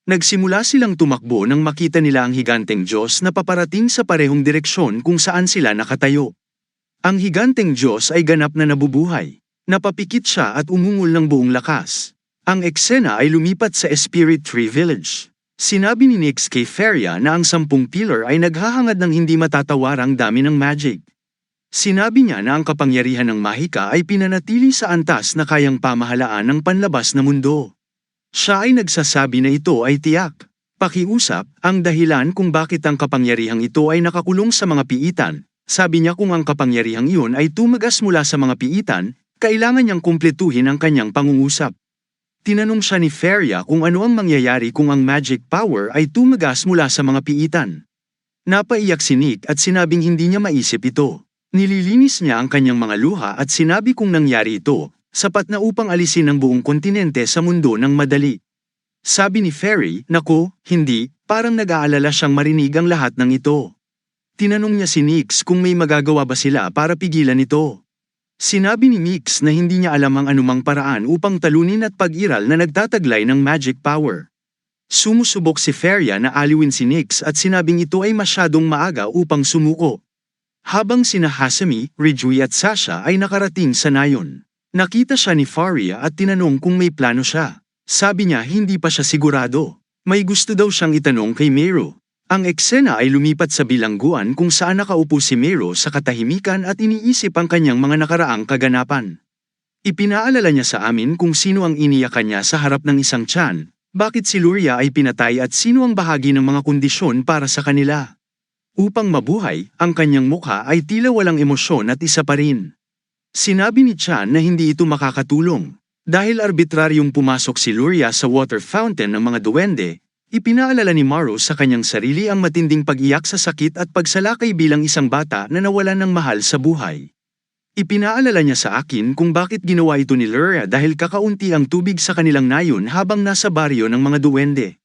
Speaker 1: Nagsimula silang tumakbo nang makita nila ang higanteng Diyos na paparating sa parehong direksyon kung saan sila nakatayo. Ang higanteng Diyos ay ganap na nabubuhay. Napapikit siya at umungol ng buong lakas. Ang eksena ay lumipat sa Spirit Tree Village. Sinabi ni Nyx kay Feria na ang 10 pillar ay naghahangad ng hindi matatawarang dami ng magic. Sinabi niya na ang kapangyarihan ng mahika ay pinanatili sa antas na kayang pamahalaan ng panlabas na mundo. Siya ay nagsasabi na ito ay tiyak. Pakiusap, ang dahilan kung bakit ang kapangyarihang ito ay nakakulong sa mga piitan. Sabi niya kung ang kapangyarihang iyon ay tumagas mula sa mga piitan, kailangan niyang kumpletuhin ang kanyang pangungusap. Tinanong siya ni Feria kung ano ang mangyayari kung ang magic power ay tumagas mula sa mga piitan. Napaiyak si Nick at sinabing hindi niya maisip ito. Nililinis niya ang kanyang mga luha at sinabi kung nangyari ito, sapat na upang alisin ang buong kontinente sa mundo ng madali. Sabi ni Fairy, "Nako, hindi," parang nag-aalala siyang marinig ang lahat ng ito. Tinanong niya si Nyx kung may magagawa ba sila para pigilan ito. Sinabi ni Nyx na hindi niya alam ang anumang paraan upang talunin at pag-iral na nagtataglay ng magic power. Sumusubok si Feria na aliwin si Nyx at sinabing ito ay masyadong maaga upang sumuko. Habang sina Hasemi, Rijui at Sasha ay nakarating sa nayon. Nakita siya ni Faria at tinanong kung may plano siya. Sabi niya hindi pa siya sigurado. May gusto daw siyang itanong kay Meru. Ang eksena ay lumipat sa bilangguan kung saan nakaupo si Meru sa katahimikan at iniisip ang kanyang mga nakaraang kaganapan. Ipinaalala niya sa amin kung sino ang iniyakan niya sa harap ng isang tiyan, bakit si Luria ay pinatay at sino ang bahagi ng mga kondisyon para sa kanila. Upang mabuhay, ang kanyang mukha ay tila walang emosyon at isa pa rin. Sinabi ni Chan na hindi ito makakatulong. Dahil arbitraryong pumasok si Luria sa water fountain ng mga duwende, ipinaalala ni Maru sa kanyang sarili ang matinding pag-iyak sa sakit at pagsalakay bilang isang bata na nawalan ng mahal sa buhay. Ipinaalala niya sa akin kung bakit ginawa ito ni Luria dahil kakaunti ang tubig sa kanilang nayon habang nasa baryo ng mga duwende.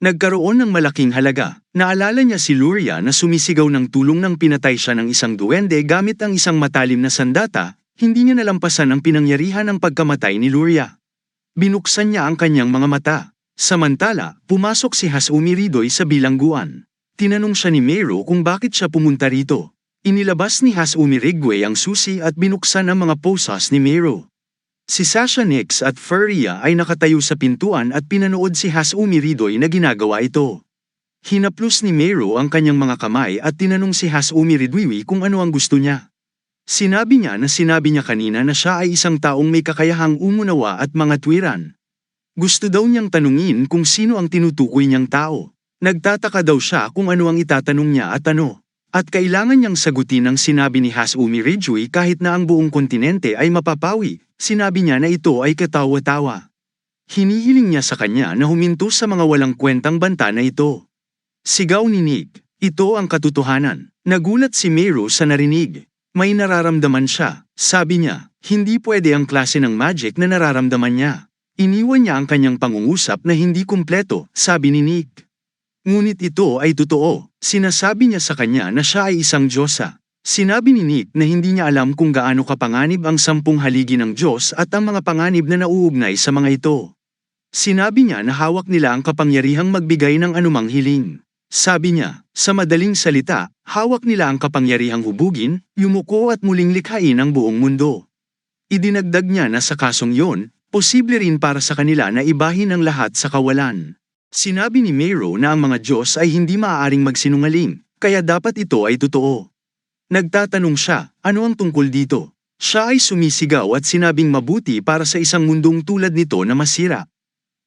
Speaker 1: Nagkaroon ng malaking halaga. Naalala niya si Luria na sumisigaw ng tulong nang pinatay siya ng isang duwende gamit ang isang matalim na sandata, hindi niya nalampasan ang pinangyarihan ng pagkamatay ni Luria. Binuksan niya ang kanyang mga mata. Samantala, pumasok si Hasumi Ridoy sa bilangguan. Tinanong siya ni Meru kung bakit siya pumunta rito. Inilabas ni Hasumi Rigway ang susi at binuksan ang mga posas ni Meru. Si Sasha Nyx at Feria ay nakatayo sa pintuan at pinanood si Hasumi Ridoy na ginagawa ito. Hinaplos ni Meru ang kanyang mga kamay at tinanong si Hasumi Ridoy kung ano ang gusto niya. Sinabi niya kanina na siya ay isang taong may kakayahang umunawa at mga tuwiran. Gusto daw niyang tanungin kung sino ang tinutukoy niyang tao. Nagtataka daw siya kung ano ang itatanong niya at ano. At kailangan niyang sagutin ang sinabi ni Hasumi Rijui kahit na ang buong kontinente ay mapapawi. Sinabi niya na ito ay katawa-tawa. Hinihiling niya sa kanya na huminto sa mga walang kwentang banta na ito. Sigaw ni Nick, "Ito ang katotohanan." Nagulat si Meru sa narinig. May nararamdaman siya. Sabi niya, hindi pwede ang klase ng magic na nararamdaman niya. Iniwan niya ang kanyang pangungusap na hindi kumpleto, sabi ni Nick. Ngunit ito ay totoo. Sinasabi niya sa kanya na siya ay isang diyosa. Sinabi ni Nick na hindi niya alam kung gaano kapanganib ang 10 haligi ng Diyos at ang mga panganib na nauugnay sa mga ito. Sinabi niya na hawak nila ang kapangyarihang magbigay ng anumang hiling. Sabi niya, sa madaling salita, hawak nila ang kapangyarihang hubugin, yumuko at muling likhain ang buong mundo. Idinagdag niya na sa kasong yon, posible rin para sa kanila na ibahin ang lahat sa kawalan. Sinabi ni Meru na ang mga Diyos ay hindi maaaring magsinungaling, kaya dapat ito ay totoo. Nagtatanong siya, ano ang tungkol dito? Siya ay sumisigaw at sinabing mabuti para sa isang mundong tulad nito na masira.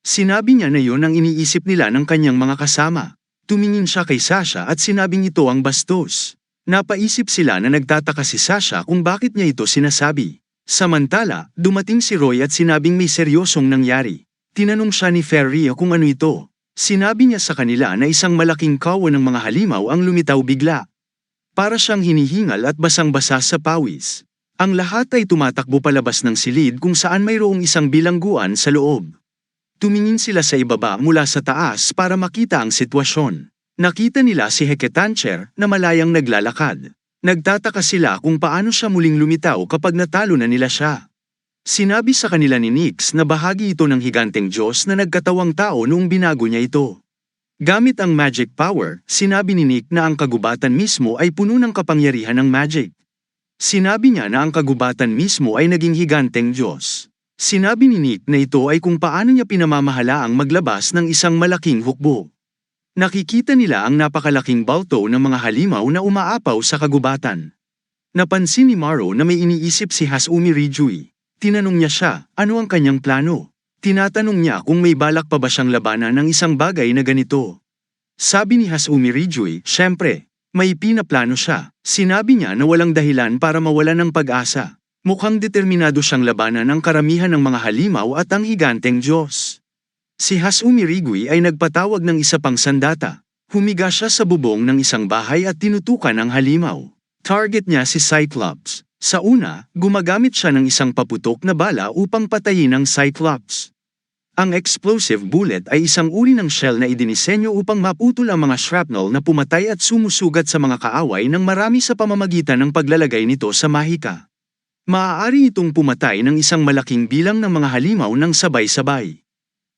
Speaker 1: Sinabi niya na yon ang iniisip nila ng kanyang mga kasama. Tumingin siya kay Sasha at sinabing ito ang bastos. Napaisip sila na nagtataka si Sasha kung bakit niya ito sinasabi. Samantala, dumating si Roy at sinabing may seryosong nangyari. Tinanong siya ni Feria kung ano ito. Sinabi niya sa kanila na isang malaking kawan ng mga halimaw ang lumitaw bigla. Para siyang hinihingal at basang-basa sa pawis. Ang lahat ay tumatakbo palabas ng silid kung saan mayroong isang bilangguan sa loob. Tumingin sila sa ibaba mula sa taas para makita ang sitwasyon. Nakita nila si Hecatancher na malayang naglalakad. Nagtataka sila kung paano siya muling lumitaw kapag natalo na nila siya. Sinabi sa kanila ni Nyx na bahagi ito ng higanteng Diyos na nagkatawang tao noong binago niya ito. Gamit ang magic power, sinabi ni Nyx na ang kagubatan mismo ay puno ng kapangyarihan ng magic. Sinabi niya na ang kagubatan mismo ay naging higanteng Diyos. Sinabi ni Nyx na ito ay kung paano niya pinamamahalaang maglabas ng isang malaking hukbo. Nakikita nila ang napakalaking balto ng mga halimaw na umaapaw sa kagubatan. Napansin ni Maro na may iniisip si Hasumi Rijui. Tinanong niya siya, ano ang kanyang plano? Tinatanong niya kung may balak pa ba siyang labanan ng isang bagay na ganito. Sabi ni Hasumi Rijui, syempre, may pinaplano siya. Sinabi niya na walang dahilan para mawalan ng pag-asa. Mukhang determinado siyang labanan ang karamihan ng mga halimaw at ang higanteng Diyos. Si Hasumi Rijui ay nagpatawag ng isa pang sandata. Humiga siya sa bubong ng isang bahay at tinutukan ang halimaw. Target niya si Cyclops. Sa una, gumagamit siya ng isang paputok na bala upang patayin ang Cyclops. Ang explosive bullet ay isang uri ng shell na idinisenyo upang maputol ang mga shrapnel na pumatay at sumusugat sa mga kaaway ng marami sa pamamagitan ng paglalagay nito sa mahika. Maaari itong pumatay ng isang malaking bilang ng mga halimaw ng sabay-sabay.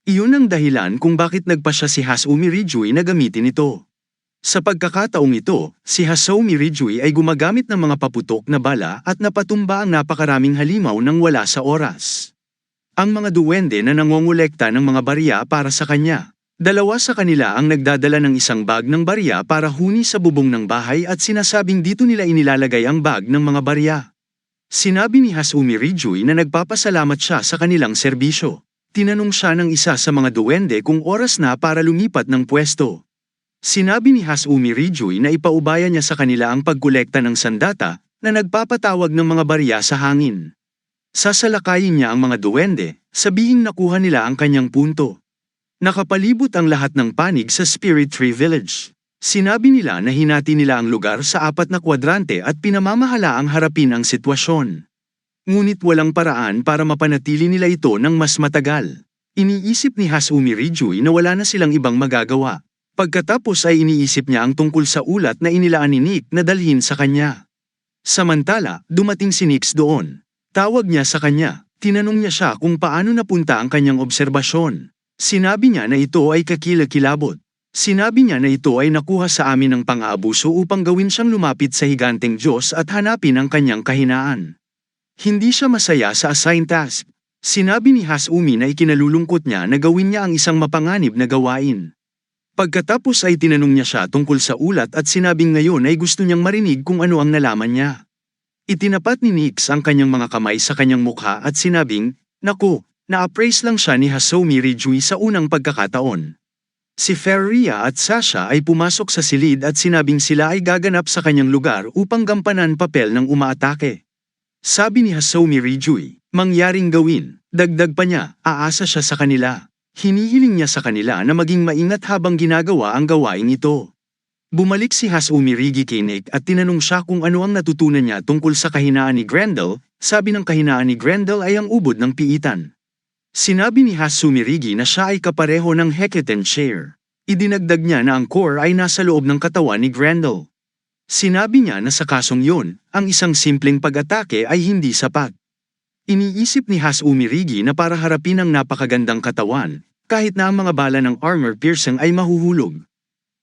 Speaker 1: Iyon ang dahilan kung bakit nagpa siya si Hasumi Rijui na gamitin ito. Sa pagkakataong ito, si Hasumi Rijui ay gumagamit ng mga paputok na bala at napatumba ang napakaraming halimaw nang wala sa oras. Ang mga duwende na nangongolekta ng mga barya para sa kanya. Dalawa sa kanila ang nagdadala ng isang bag ng barya para huni sa bubong ng bahay at sinasabing dito nila inilalagay ang bag ng mga barya. Sinabi ni Hasumi Rijui na nagpapasalamat siya sa kanilang serbisyo. Tinanong siya ng isa sa mga duwende kung oras na para lumipat ng pwesto. Sinabi ni Hasumi Rijui na ipaubaya niya sa kanila ang pagkolekta ng sandata na nagpapatawag ng mga barya sa hangin. Sasalakayin niya ang mga duwende, sabihing nakuha nila ang kanyang punto. Nakapalibot ang lahat ng panig sa Spirit Tree Village. Sinabi nila na hinati nila ang lugar sa 4 na kwadrante at pinamamahalaang harapin ang sitwasyon. Ngunit walang paraan para mapanatili nila ito ng mas matagal. Iniisip ni Hasumi Rijui na wala na silang ibang magagawa. Pagkatapos ay iniisip niya ang tungkol sa ulat na inilaan ni Nyx na dalhin sa kanya. Samantala, dumating si Nyx doon. Tawag niya sa kanya. Tinanong niya siya kung paano napunta ang kanyang obserbasyon. Sinabi niya na ito ay kakilakilabot. Sinabi niya na ito ay nakuha sa amin ng pang-aabuso upang gawin siyang lumapit sa higanteng Diyos at hanapin ang kanyang kahinaan. Hindi siya masaya sa assigned task. Sinabi ni Hasumi na ikinalulungkot niya na gawin niya ang isang mapanganib na gawain. Pagkatapos ay tinanong niya siya tungkol sa ulat at sinabing ngayon ay gusto niyang marinig kung ano ang nalaman niya. Itinapat ni Nyx ang kanyang mga kamay sa kanyang mukha at sinabing, "Naku, na-appraise lang siya ni Hasumi Rijui sa unang pagkakataon." Si Ferria at Sasha ay pumasok sa silid at sinabing sila ay gaganap sa kanyang lugar upang gampanan papel ng umaatake. Sabi ni Hasumi Rijui, mangyaring gawin, dagdag pa niya, aasa siya sa kanila. Hinihiling niya sa kanila na maging maingat habang ginagawa ang gawaing ito. Bumalik si Hasumi Rijui kay Nyx at tinanong siya kung ano ang natutunan niya tungkol sa kahinaan ni Grendel. Sabi ng kahinaan ni Grendel ay ang ubod ng piitan. Sinabi ni Hasumi Rijui na siya ay kapareho ng Hecatancher. Idinagdag niya na ang core ay nasa loob ng katawan ni Grendel. Sinabi niya na sa kasong yun, ang isang simpleng pag-atake ay hindi sapat. Iniisip ni Hasumi Rijui na para harapin ang napakagandang katawan, kahit na ang mga bala ng armor piercing ay mahuhulog.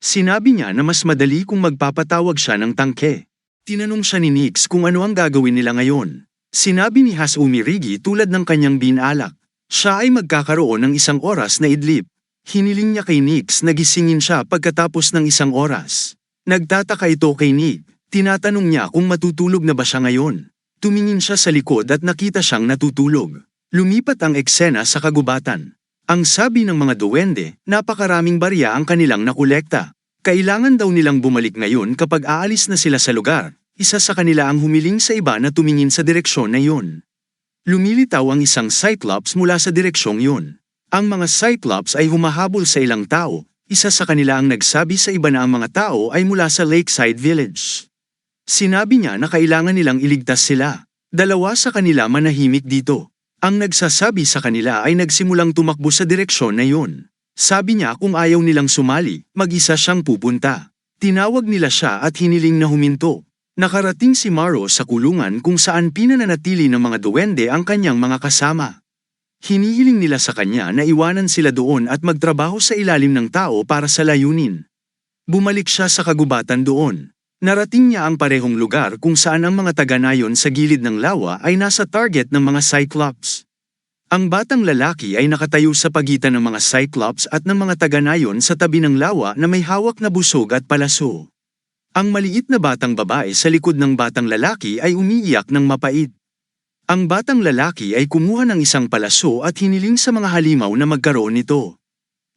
Speaker 1: Sinabi niya na mas madali kung magpapatawag siya ng tangke. Tinanong siya ni Nyx kung ano ang gagawin nila ngayon. Sinabi ni Hasumi Rijui tulad ng kanyang binalak. Siya ay magkakaroon ng isang oras na idlip. Hiniling niya kay Nyx na gisingin siya pagkatapos ng isang oras. Nagtataka ito kay Nyx. Tinatanong niya kung matutulog na ba siya ngayon. Tumingin siya sa likod at nakita siyang natutulog. Lumipat ang eksena sa kagubatan. Ang sabi ng mga duwende, napakaraming barya ang kanilang nakolekta. Kailangan daw nilang bumalik ngayon kapag aalis na sila sa lugar. Isa sa kanila ang humiling sa iba na tumingin sa direksyon na yun. Lumilitaw ang isang Cyclops mula sa direksyong yun. Ang mga Cyclops ay humahabol sa ilang tao. Isa sa kanila ang nagsabi sa iba na ang mga tao ay mula sa Lakeside Village. Sinabi niya na kailangan nilang iligtas sila. Dalawa sa kanila manahimik dito. Ang nagsasabi sa kanila ay nagsimulang tumakbo sa direksyon na yun. Sabi niya kung ayaw nilang sumali, mag-isa siyang pupunta. Tinawag nila siya at hiniling na huminto. Nakarating si Maro sa kulungan kung saan pinananatili ng mga duwende ang kanyang mga kasama. Hinihiling nila sa kanya na iwanan sila doon at magtrabaho sa ilalim ng tao para sa layunin. Bumalik siya sa kagubatan doon. Narating niya ang parehong lugar kung saan ang mga taga-nayon sa gilid ng lawa ay nasa target ng mga Cyclops. Ang batang lalaki ay nakatayo sa pagitan ng mga Cyclops at ng mga taga-nayon sa tabi ng lawa na may hawak na busog at palaso. Ang maliit na batang babae sa likod ng batang lalaki ay umiiyak ng mapait. Ang batang lalaki ay kumuha ng isang palaso at hiniling sa mga halimaw na magkaroon nito.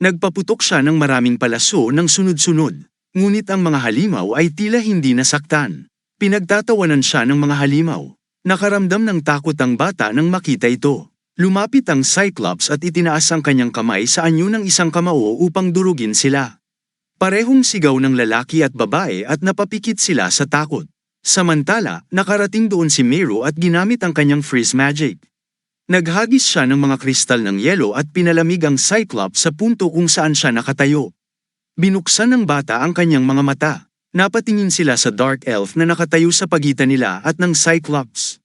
Speaker 1: Nagpaputok siya ng maraming palaso ng sunod-sunod, ngunit ang mga halimaw ay tila hindi nasaktan. Pinagtatawanan siya ng mga halimaw. Nakaramdam ng takot ang bata nang makita ito. Lumapit ang Cyclops at itinaas ang kanyang kamay sa anyo ng isang kamao upang durugin sila. Parehong sigaw ng lalaki at babae at napapikit sila sa takot. Samantala, nakarating doon si Mero at ginamit ang kanyang freeze magic. Naghagis siya ng mga kristal ng yelo at pinalamig ang Cyclops sa punto kung saan siya nakatayo. Binuksan ng bata ang kanyang mga mata. Napatingin sila sa Dark Elf na nakatayo sa pagitan nila at ng Cyclops.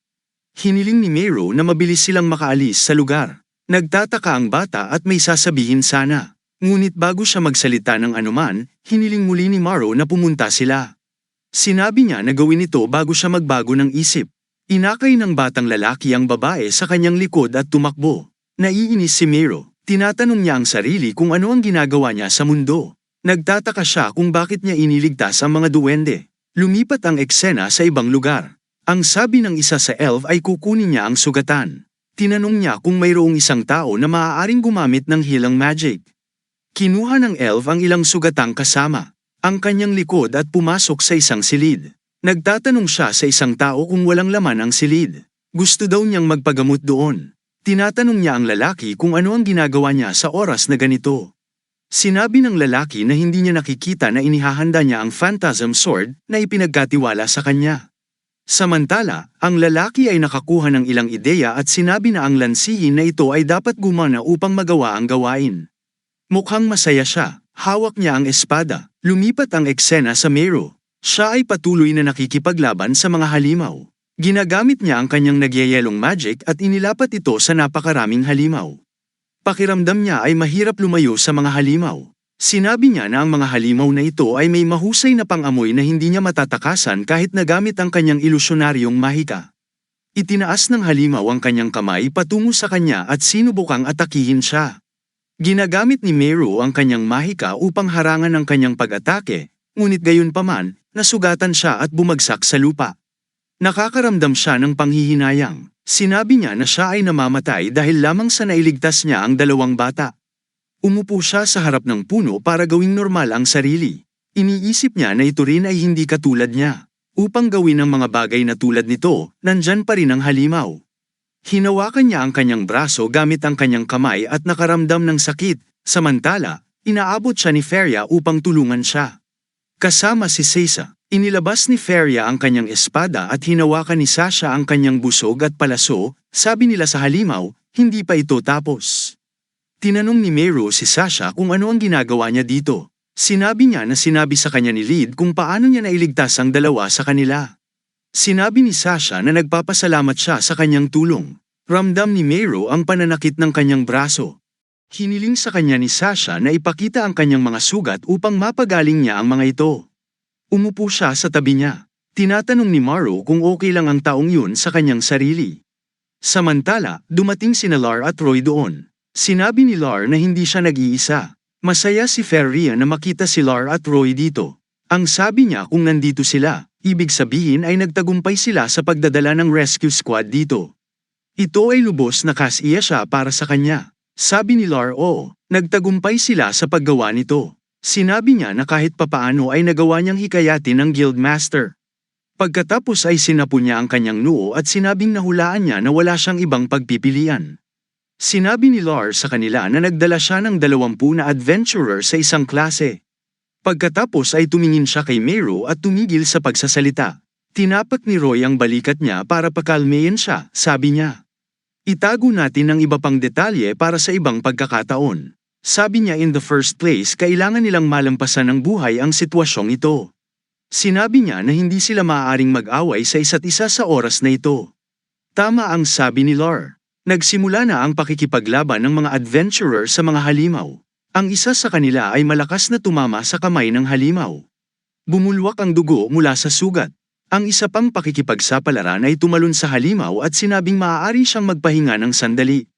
Speaker 1: Hiniling ni Mero na mabilis silang makaalis sa lugar. Nagtataka ang bata at may sasabihin sana. Ngunit bago siya magsalita ng anuman, hiniling muli ni Maro na pumunta sila. Sinabi niya na gawin ito bago siya magbago ng isip. Inakay ng batang lalaki ang babae sa kanyang likod at tumakbo. Naiinis si Mero. Tinatanong niya ang sarili kung ano ang ginagawa niya sa mundo. Nagtataka siya kung bakit niya iniligtas ang mga duwende. Lumipat ang eksena sa ibang lugar. Ang sabi ng isa sa elf ay kukunin niya ang sugatan. Tinanong niya kung mayroong isang tao na maaaring gumamit ng healing magic. Kinuha ng elf ang ilang sugatang kasama, ang kanyang likod at pumasok sa isang silid. Nagtatanong siya sa isang tao kung walang laman ang silid. Gusto daw niyang magpagamot doon. Tinatanong niya ang lalaki kung ano ang ginagawa niya sa oras na ganito. Sinabi ng lalaki na hindi niya nakikita na inihahanda niya ang Phantasm Sword na ipinagkatiwala sa kanya. Samantala, ang lalaki ay nakakuha ng ilang ideya at sinabi na ang lansihin na ito ay dapat gumana upang magawa ang gawain. Mukhang masaya siya, hawak niya ang espada, lumipat ang eksena sa Mero. Siya ay patuloy na nakikipaglaban sa mga halimaw. Ginagamit niya ang kanyang nagyayelong magic at inilapat ito sa napakaraming halimaw. Pakiramdam niya ay mahirap lumayo sa mga halimaw. Sinabi niya na ang mga halimaw na ito ay may mahusay na pangamoy na hindi niya matatakasan kahit nagamit ang kanyang ilusyonaryong mahika. Itinaas ng halimaw ang kanyang kamay patungo sa kanya at sinubukang atakihin siya. Ginagamit ni Mero ang kanyang mahika upang harangan ang kanyang pag-atake, ngunit gayunpaman, nasugatan siya at bumagsak sa lupa. Nakakaramdam siya ng panghihinayang. Sinabi niya na siya ay namamatay dahil lamang sa nailigtas niya ang dalawang bata. Umupo siya sa harap ng puno para gawing normal ang sarili. Iniisip niya na ito rin ay hindi katulad niya. Upang gawin ang mga bagay na tulad nito, nandyan pa rin ang halimaw. Hinawakan niya ang kanyang braso gamit ang kanyang kamay at nakaramdam ng sakit, samantala, inaabot siya ni Feria upang tulungan siya. Kasama si Seiza, inilabas ni Feria ang kanyang espada at hinawakan ni Sasha ang kanyang busog at palaso, sabi nila sa halimaw, hindi pa ito tapos. Tinanong ni Mero si Sasha kung ano ang ginagawa niya dito. Sinabi niya na sinabi sa kanya ni Lid kung paano niya nailigtas ang dalawa sa kanila. Sinabi ni Sasha na nagpapasalamat siya sa kanyang tulong. Ramdam ni Mero ang pananakit ng kanyang braso. Hiniling sa kanya ni Sasha na ipakita ang kanyang mga sugat upang mapagaling niya ang mga ito. Umupo siya sa tabi niya. Tinatanong ni Maro kung okay lang ang taong yun sa kanyang sarili. Samantala, dumating sina Lar at Roy doon. Sinabi ni Lar na hindi siya nag-iisa. Masaya si Feria na makita si Lar at Roy dito. Ang sabi niya kung nandito sila, ibig sabihin ay nagtagumpay sila sa pagdadala ng rescue squad dito. Ito ay lubos na kasiya siya para sa kanya. Sabi ni Lar nagtagumpay sila sa paggawa nito. Sinabi niya na kahit papaano ay nagawa niyang hikayatin ng guildmaster. Pagkatapos ay sinapo niya ang kanyang noo at sinabing nahulaan niya na wala siyang ibang pagpipilian. Sinabi ni Lar sa kanila na nagdala siya ng 20 na adventurer sa isang klase. Pagkatapos ay tumingin siya kay Mero at tumigil sa pagsasalita. Tinapak ni Roy ang balikat niya para pakalmeyin siya, sabi niya. Itago natin ang iba pang detalye para sa ibang pagkakataon. Sabi niya in the first place kailangan nilang malampasan ng buhay ang sitwasyong ito. Sinabi niya na hindi sila maaaring mag-away sa isa't isa sa oras na ito. Tama ang sabi ni Lar. Nagsimula na ang pakikipaglaban ng mga adventurer sa mga halimaw. Ang isa sa kanila ay malakas na tumama sa kamay ng halimaw. Bumulwak ang dugo mula sa sugat. Ang isa pang pakikipagsapalaran ay tumalon sa halimaw at sinabing maaari siyang magpahinga ng sandali.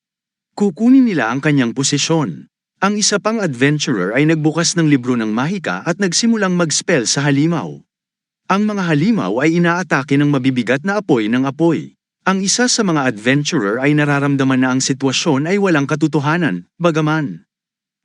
Speaker 1: Kukunin nila ang kanyang posisyon. Ang isa pang adventurer ay nagbukas ng libro ng mahika at nagsimulang mag-spell sa halimaw. Ang mga halimaw ay inaatake ng mabibigat na apoy ng apoy. Ang isa sa mga adventurer ay nararamdaman na ang sitwasyon ay walang katotohanan, bagaman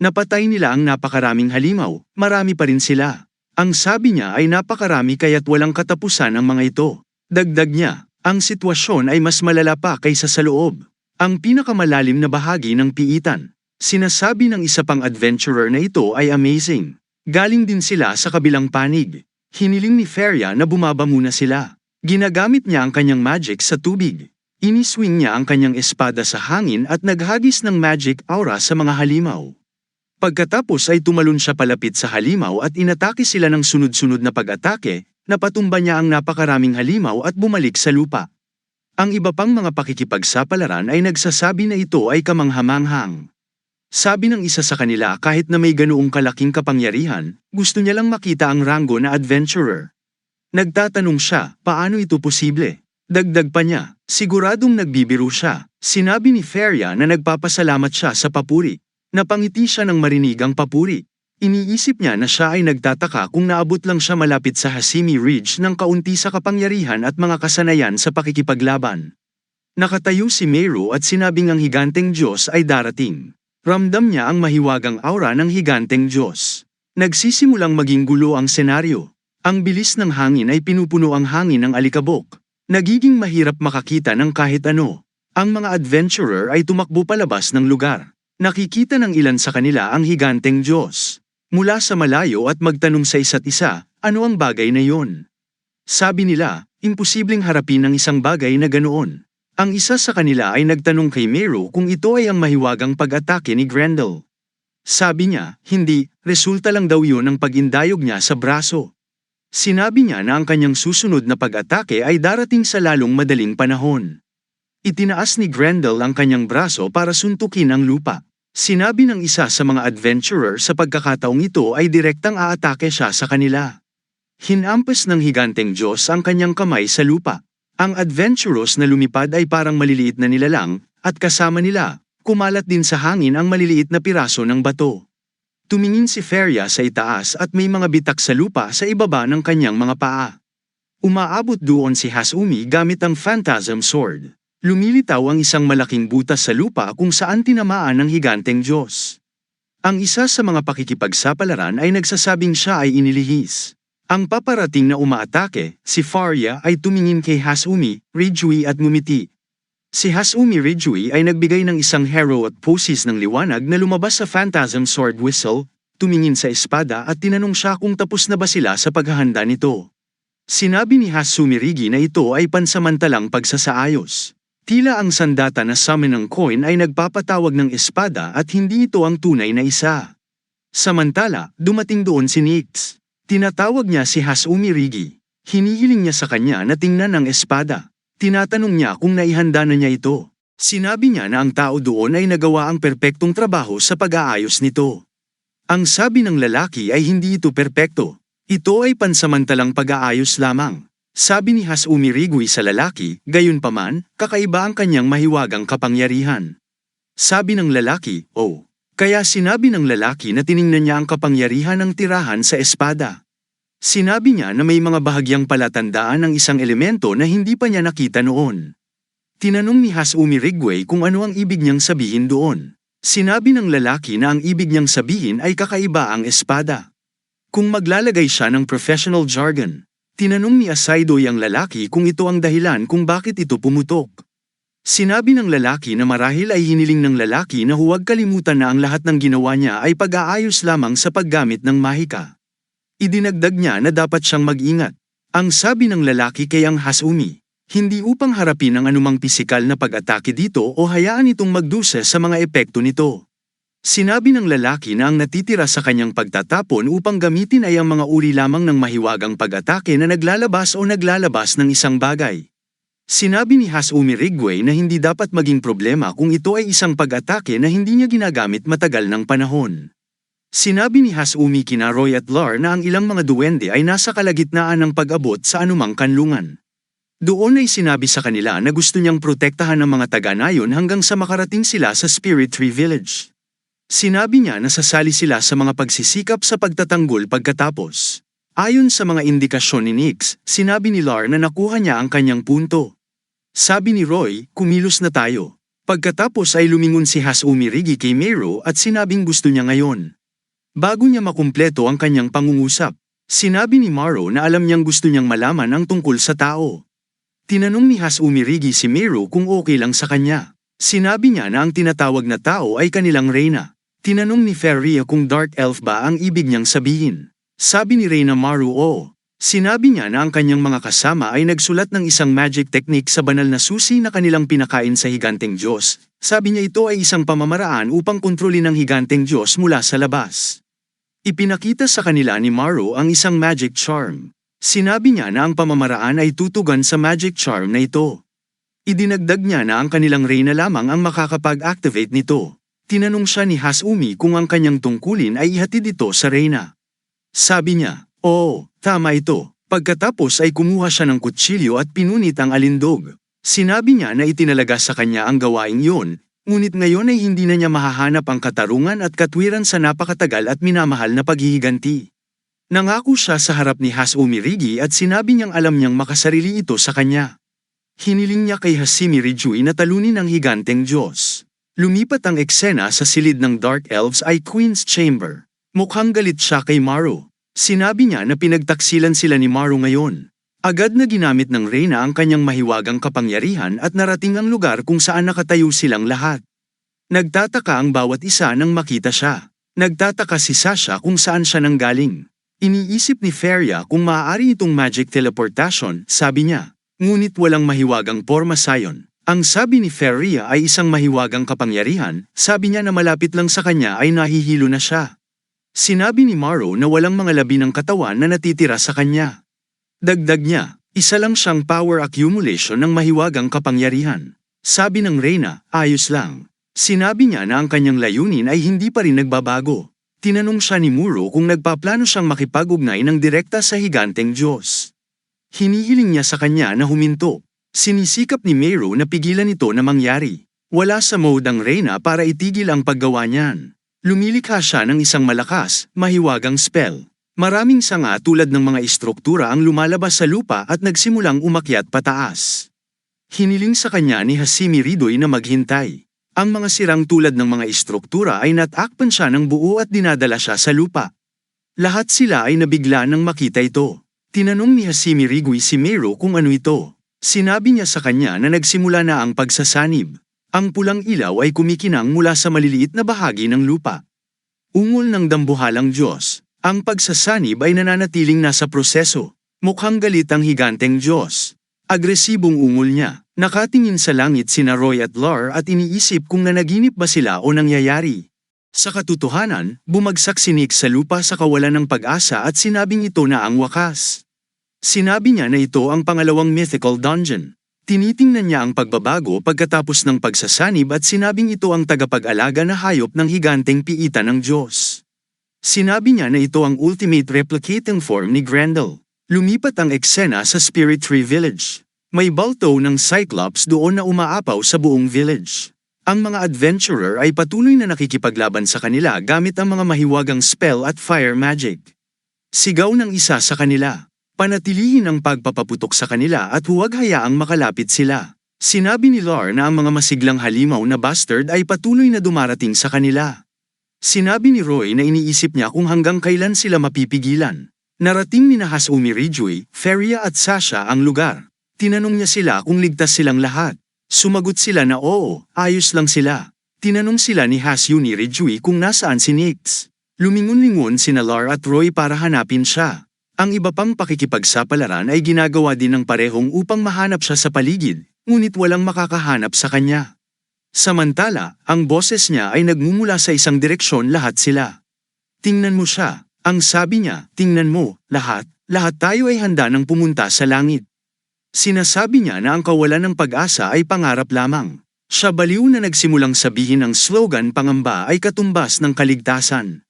Speaker 1: napatay nila ang napakaraming halimaw, marami pa rin sila. Ang sabi niya ay napakarami kaya't walang katapusan ang mga ito. Dagdag niya, ang sitwasyon ay mas malala pa kaysa sa loob. Ang pinakamalalim na bahagi ng piitan. Sinasabi ng isa pang adventurer na ito ay amazing. Galing din sila sa kabilang panig. Hiniling ni Feria na bumaba muna sila. Ginagamit niya ang kanyang magic sa tubig. Iniswing niya ang kanyang espada sa hangin at naghagis ng magic aura sa mga halimaw. Pagkatapos ay tumalon siya palapit sa halimaw at inatake sila ng sunod-sunod na pag-atake, napatumba niya ang napakaraming halimaw at bumalik sa lupa. Ang iba pang mga pakikipagsapalaran ay nagsasabi na ito ay kamanghamanghang. Sabi ng isa sa kanila kahit na may ganoong kalaking kapangyarihan, gusto niya lang makita ang ranggo na adventurer. Nagtatanong siya, paano ito posible? Dagdag pa niya, siguradong nagbibiro siya. Sinabi ni Feria na nagpapasalamat siya sa papuri. Napangiti siya ng marinig ang papuri. Iniisip niya na siya ay nagtataka kung naabot lang siya malapit sa Hasimi Ridge ng kaunti sa kapangyarihan at mga kasanayan sa pakikipaglaban. Nakatayo si Meru at sinabing ang higanteng Diyos ay darating. Ramdam niya ang mahiwagang aura ng higanteng Diyos. Nagsisimulang maging gulo ang senaryo. Ang bilis ng hangin ay pinupuno ang hangin ng alikabok. Nagiging mahirap makakita ng kahit ano. Ang mga adventurer ay tumakbo palabas ng lugar. Nakikita ng ilan sa kanila ang higanteng Diyos. Mula sa malayo at magtanong sa isa't isa, ano ang bagay na yon? Sabi nila, imposibleng harapin ang isang bagay na ganoon. Ang isa sa kanila ay nagtanong kay Meru kung ito ay ang mahiwagang pag-atake ni Grendel. Sabi niya, hindi, resulta lang daw yun ng pag-indayog niya sa braso. Sinabi niya na ang kanyang susunod na pag-atake ay darating sa lalong madaling panahon. Itinaas ni Grendel ang kanyang braso para suntukin ang lupa. Sinabi ng isa sa mga adventurer sa pagkakataong ito ay direktang aatake siya sa kanila. Hinampas ng higanteng Diyos ang kanyang kamay sa lupa. Ang adventurers na lumipad ay parang maliliit na nilalang, at kasama nila, kumalat din sa hangin ang maliliit na piraso ng bato. Tumingin si Feria sa itaas at may mga bitak sa lupa sa ibaba ng kanyang mga paa. Umaabot doon si Hasumi gamit ang Phantasm Sword. Lumilitaw ang isang malaking butas sa lupa kung saan tinamaan ng higanteng Diyos. Ang isa sa mga pakikipagsapalaran ay nagsasabing siya ay inilihis. Ang paparating na umaatake, si Faria ay tumingin kay Hasumi, Ridgeway at ngumiti. Si Hasumi Ridgeway ay nagbigay ng isang hero at poses ng liwanag na lumabas sa Phantasm Sword Whistle, tumingin sa espada at tinanong siya kung tapos na ba sila sa paghahanda nito. Sinabi ni Hasumi Rigi na ito ay pansamantalang pagsasaayos. Tila ang sandata na summon ng coin ay nagpapatawag ng espada at hindi ito ang tunay na isa. Samantala, dumating doon si Nix. Tinatawag niya si Hasumi Rigi. Hinihiling niya sa kanya na tingnan ang espada. Tinatanong niya kung naihanda na niya ito. Sinabi niya na ang tao doon ay nagawa ang perpektong trabaho sa pag-aayos nito. Ang sabi ng lalaki ay hindi ito perpekto. Ito ay pansamantalang pag-aayos lamang. Sabi ni Hasumi Rigi sa lalaki, gayunpaman, kakaiba ang kanyang mahiwagang kapangyarihan. Sabi ng lalaki, oh. Kaya sinabi ng lalaki na tiningnan niya ang kapangyarihan ng tirahan sa espada. Sinabi niya na may mga bahagyang palatandaan ng isang elemento na hindi pa niya nakita noon. Tinanong ni Hasumi Rigi kung ano ang ibig niyang sabihin doon. Sinabi ng lalaki na ang ibig niyang sabihin ay kakaiba ang espada. Kung maglalagay siya ng professional jargon, tinanong ni Asaidoy ang lalaki kung ito ang dahilan kung bakit ito pumutok. Sinabi ng lalaki na marahil ay hiniling ng lalaki na huwag kalimutan na ang lahat ng ginawa niya ay pag-aayos lamang sa paggamit ng mahika. Idinagdag niya na dapat siyang mag-ingat. Ang sabi ng lalaki kay ang Hasumi, hindi upang harapin ang anumang pisikal na pag-atake dito o hayaan itong magdusa sa mga epekto nito. Sinabi ng lalaki na ang natitira sa kanyang pagtatapon upang gamitin ay ang mga uri lamang ng mahiwagang pag-atake na naglalabas ng isang bagay. Sinabi ni Hasumi Rigway na hindi dapat maging problema kung ito ay isang pag-atake na hindi niya ginagamit matagal ng panahon. Sinabi ni Hasumi kina Roy at Lar na ang ilang mga duwende ay nasa kalagitnaan ng pag-abot sa anumang kanlungan. Doon ay sinabi sa kanila na gusto niyang protektahan ang mga taga-nayon hanggang sa makarating sila sa Spirit Tree Village. Sinabi niya na sasali sila sa mga pagsisikap sa pagtatanggol pagkatapos. Ayon sa mga indikasyon ni Nix, sinabi ni Lar na nakuha niya ang kanyang punto. Sabi ni Roy, kumilos na tayo. Pagkatapos ay lumingon si Hasumi Rigi kay Meru at sinabing gusto niya ngayon. Bago niya makumpleto ang kanyang pangungusap, sinabi ni Maro na alam niyang gusto niyang malaman ang tungkol sa tao. Tinanong ni Hasumi Rigi si Meru kung okay lang sa kanya. Sinabi niya na ang tinatawag na tao ay kanilang reyna. Tinanong ni Feria kung Dark Elf ba ang ibig niyang sabihin. Sabi ni Reyna Maru oo. Sinabi niya na ang kanyang mga kasama ay nagsulat ng isang magic technique sa banal na susi na kanilang pinakain sa higanteng Diyos. Sabi niya ito ay isang pamamaraan upang kontrolin ang higanteng Diyos mula sa labas. Ipinakita sa kanila ni Maru ang isang magic charm. Sinabi niya na ang pamamaraan ay tutugan sa magic charm na ito. Idinagdag niya na ang kanilang reyna lamang ang makakapag-activate nito. Tinanong siya ni Hasumi kung ang kanyang tungkulin ay ihatid ito sa reyna. Sabi niya, oo, tama ito. Pagkatapos ay kumuha siya ng kutsilyo at pinunit ang alindog. Sinabi niya na itinalaga sa kanya ang gawaing yun, ngunit ngayon ay hindi na niya mahahanap ang katarungan at katwiran sa napakatagal at minamahal na paghihiganti. Nangako siya sa harap ni Hasumi Rigi at sinabi niyang alam niyang makasarili ito sa kanya. Hiniling niya kay Hasumi Rijui na talunin ang higanteng Diyos. Lumipat ang eksena sa silid ng Dark Elves ay Queen's Chamber. Mukhang galit siya kay Maru. Sinabi niya na pinagtaksilan sila ni Maru ngayon. Agad na ginamit ng Reyna ang kanyang mahiwagang kapangyarihan at narating ang lugar kung saan nakatayo silang lahat. Nagtataka ang bawat isa nang makita siya. Nagtataka si Sasha kung saan siya nanggaling. Iniisip ni Feria kung maaari itong magic teleportation, sabi niya. Ngunit walang mahiwagang porma sayon. Ang sabi ni Feria ay isang mahiwagang kapangyarihan, sabi niya na malapit lang sa kanya ay nahihilo na siya. Sinabi ni Maru na walang mga labi ng katawan na natitira sa kanya. Dagdag niya, isa lang siyang power accumulation ng mahiwagang kapangyarihan. Sabi ng Reyna, ayos lang. Sinabi niya na ang kanyang layunin ay hindi pa rin nagbabago. Tinanong siya ni Muro kung nagpaplano siyang makipag-ugnay ng direkta sa higanteng Diyos. Hinihiling niya sa kanya na huminto. Sinisikap ni Meru na pigilan ito na mangyari. Wala sa mode ang Reyna para itigil ang paggawa niyan. Lumilikha siya ng isang malakas, mahiwagang spell. Maraming sanga tulad ng mga istruktura ang lumalabas sa lupa at nagsimulang umakyat pataas. Hiniling sa kanya ni Hasumi Ridoi na maghintay. Ang mga sirang tulad ng mga istruktura ay natakpan siya ng buo at dinadala siya sa lupa. Lahat sila ay nabigla nang makita ito. Tinanong ni Hasumi Rigui si Meru kung ano ito. Sinabi niya sa kanya na nagsimula na ang pagsasanib. Ang pulang ilaw ay kumikinang mula sa maliliit na bahagi ng lupa. Ungol ng dambuhalang Diyos. Ang pagsasanib ay nananatiling nasa proseso. Mukhang galit ang higanteng Diyos. Agresibong ungol niya. Nakatingin sa langit sina Roy at Lar at iniisip kung nanaginip ba sila o nangyayari. Sa katotohanan, bumagsak si Nick sa lupa sa kawalan ng pag-asa at sinabing ito na ang wakas. Sinabi niya na ito ang pangalawang mythical dungeon. Tinitingnan niya ang pagbabago pagkatapos ng pagsasanib at sinabing ito ang tagapag-alaga na hayop ng higanteng piitan ng Diyos. Sinabi niya na ito ang ultimate replicating form ni Grendel. Lumipat ang eksena sa Spirit Tree Village. May balto ng Cyclops doon na umaapaw sa buong village. Ang mga adventurer ay patuloy na nakikipaglaban sa kanila gamit ang mga mahiwagang spell at fire magic. Sigaw ng isa sa kanila. Panatilihin ang pagpapaputok sa kanila at huwag hayaang makalapit sila. Sinabi ni Lar na ang mga masiglang halimaw na bastard ay patuloy na dumarating sa kanila. Sinabi ni Roy na iniisip niya kung hanggang kailan sila mapipigilan. Narating ni Hasumi Rijui, Feria at Sasha ang lugar. Tinanong niya sila kung ligtas silang lahat. Sumagot sila na oo, ayos lang sila. Tinanong sila ni Hasumi Rijui kung nasaan si Nix. Lumingon-lingon sina Lar at Roy para hanapin siya. Ang iba pang pakikipagsapalaran ay ginagawa din ng parehong upang mahanap siya sa paligid, ngunit walang makakahanap sa kanya. Samantala, ang boses niya ay nagmumula sa isang direksyon, lahat sila. Tingnan mo siya, ang sabi niya, tingnan mo, lahat tayo ay handa ng pumunta sa langit. Sinasabi niya na ang kawalan ng pag-asa ay pangarap lamang. Siya baliw na nagsimulang sabihin ang slogan, pangamba ay katumbas ng kaligtasan.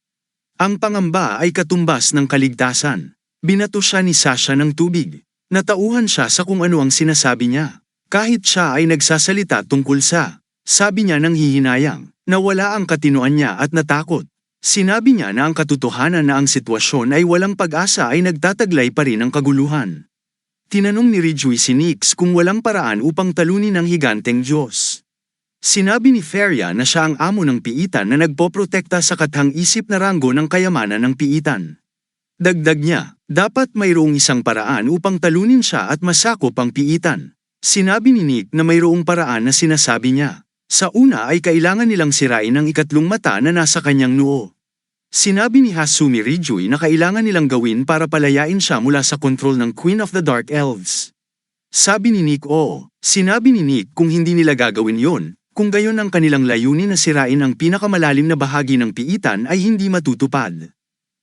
Speaker 1: Ang pangamba ay katumbas ng kaligtasan. Binato siya ni Sasha ng tubig. Natauhan siya sa kung ano ang sinasabi niya. Kahit siya ay nagsasalita tungkol sa, sabi niya ng hihinayang, nawala ang katinoan niya at natakot. Sinabi niya na ang katotohanan na ang sitwasyon ay walang pag-asa ay nagtataglay pa rin ng kaguluhan. Tinanong ni Ridgway si Nix kung walang paraan upang talunin ang higanteng Diyos. Sinabi ni Feria na siya ang amo ng piitan na nagpoprotekta sa kathang-isip na ranggo ng kayamanan ng piitan. Dagdag niya, dapat mayroong isang paraan upang talunin siya at masakop ang piitan. Sinabi ni Nick na mayroong paraan na sinasabi niya. Sa una ay kailangan nilang sirain ang ikatlong mata na nasa kanyang noo. Sinabi ni Hasumi Ridgway na kailangan nilang gawin para palayain siya mula sa kontrol ng Queen of the Dark Elves. Sabi ni Nick, oo. Sinabi ni Nick kung hindi nila gagawin yon, kung gayon ang kanilang layunin na sirain ang pinakamalalim na bahagi ng piitan ay hindi matutupad.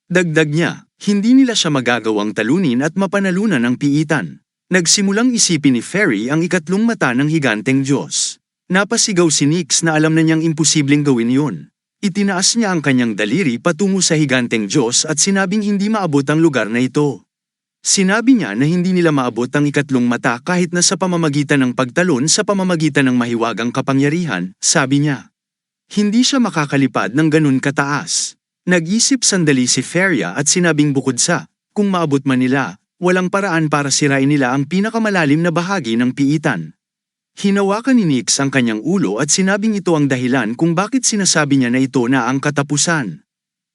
Speaker 1: Dagdag niya, hindi nila siya magagawang talunin at mapanalunan ang piitan. Nagsimulang isipin ni Ferry ang ikatlong mata ng higanteng Diyos. Napasigaw si Nix na alam na niyang imposibleng gawin yon. Itinaas niya ang kanyang daliri patungo sa higanteng Diyos at sinabing hindi maabot ang lugar na ito. Sinabi niya na hindi nila maabot ang ikatlong mata kahit na sa pamamagitan ng pagtalon sa pamamagitan ng mahiwagang kapangyarihan, sabi niya. Hindi siya makakalipad ng ganun kataas. Nag-isip sandali si Feria at sinabing bukod sa, kung maabot man nila, walang paraan para sirain nila ang pinakamalalim na bahagi ng piitan. Hinawakan ni Nix ang kanyang ulo at sinabing ito ang dahilan kung bakit sinasabi niya na ito na ang katapusan.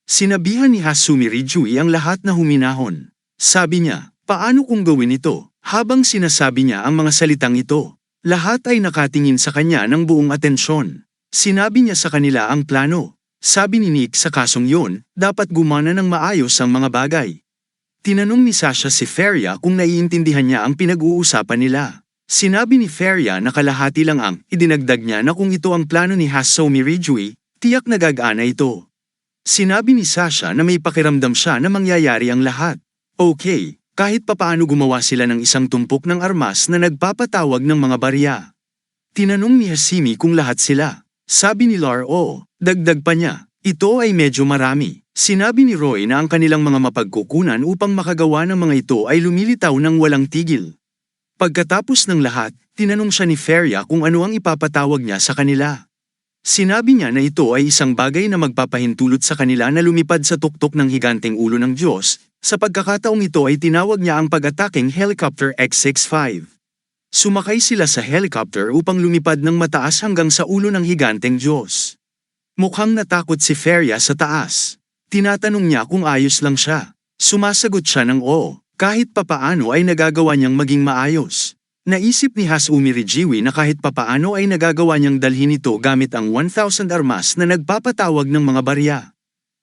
Speaker 1: Sinabihan ni Hasumi Ridgway ang lahat na huminahon. Sabi niya, paano kung gawin ito? Habang sinasabi niya ang mga salitang ito, lahat ay nakatingin sa kanya ng buong atensyon. Sinabi niya sa kanila ang plano. Sabi ni Nick sa kasong yun, dapat gumana ng maayos ang mga bagay. Tinanong ni Sasha si Feria kung naiintindihan niya ang pinag-uusapan nila. Sinabi ni Feria na kalahati lang ang, idinagdag niya na kung ito ang plano ni Hasumi Ridgway, tiyak na gagana ito. Sinabi ni Sasha na may pakiramdam siya na mangyayari ang lahat. Okay, kahit papaano gumawa sila ng isang tumpok ng armas na nagpapatawag ng mga barya. Tinanong ni Hasumi kung lahat sila. Sabi ni Lar, dagdag pa niya, ito ay medyo marami. Sinabi ni Roy na ang kanilang mga mapagkukunan upang makagawa ng mga ito ay lumilitaw ng walang tigil. Pagkatapos ng lahat, tinanong siya ni Feria kung ano ang ipapatawag niya sa kanila. Sinabi niya na ito ay isang bagay na magpapahintulot sa kanila na lumipad sa tuktok ng higanteng ulo ng Diyos. Sa pagkakataong ito ay tinawag niya ang pag-ataking Helicopter X-65. Sumakay sila sa helicopter upang lumipad ng mataas hanggang sa ulo ng higanteng Diyos. Mukhang natakot si Feria sa taas. Tinatanong niya kung ayos lang siya. Sumasagot siya ng oo. Kahit papaano ay nagagawa niyang maging maayos. Naisip ni Hasumi Ridgway na kahit papaano ay nagagawa niyang dalhin ito gamit ang 1,000 armas na nagpapatawag ng mga barya.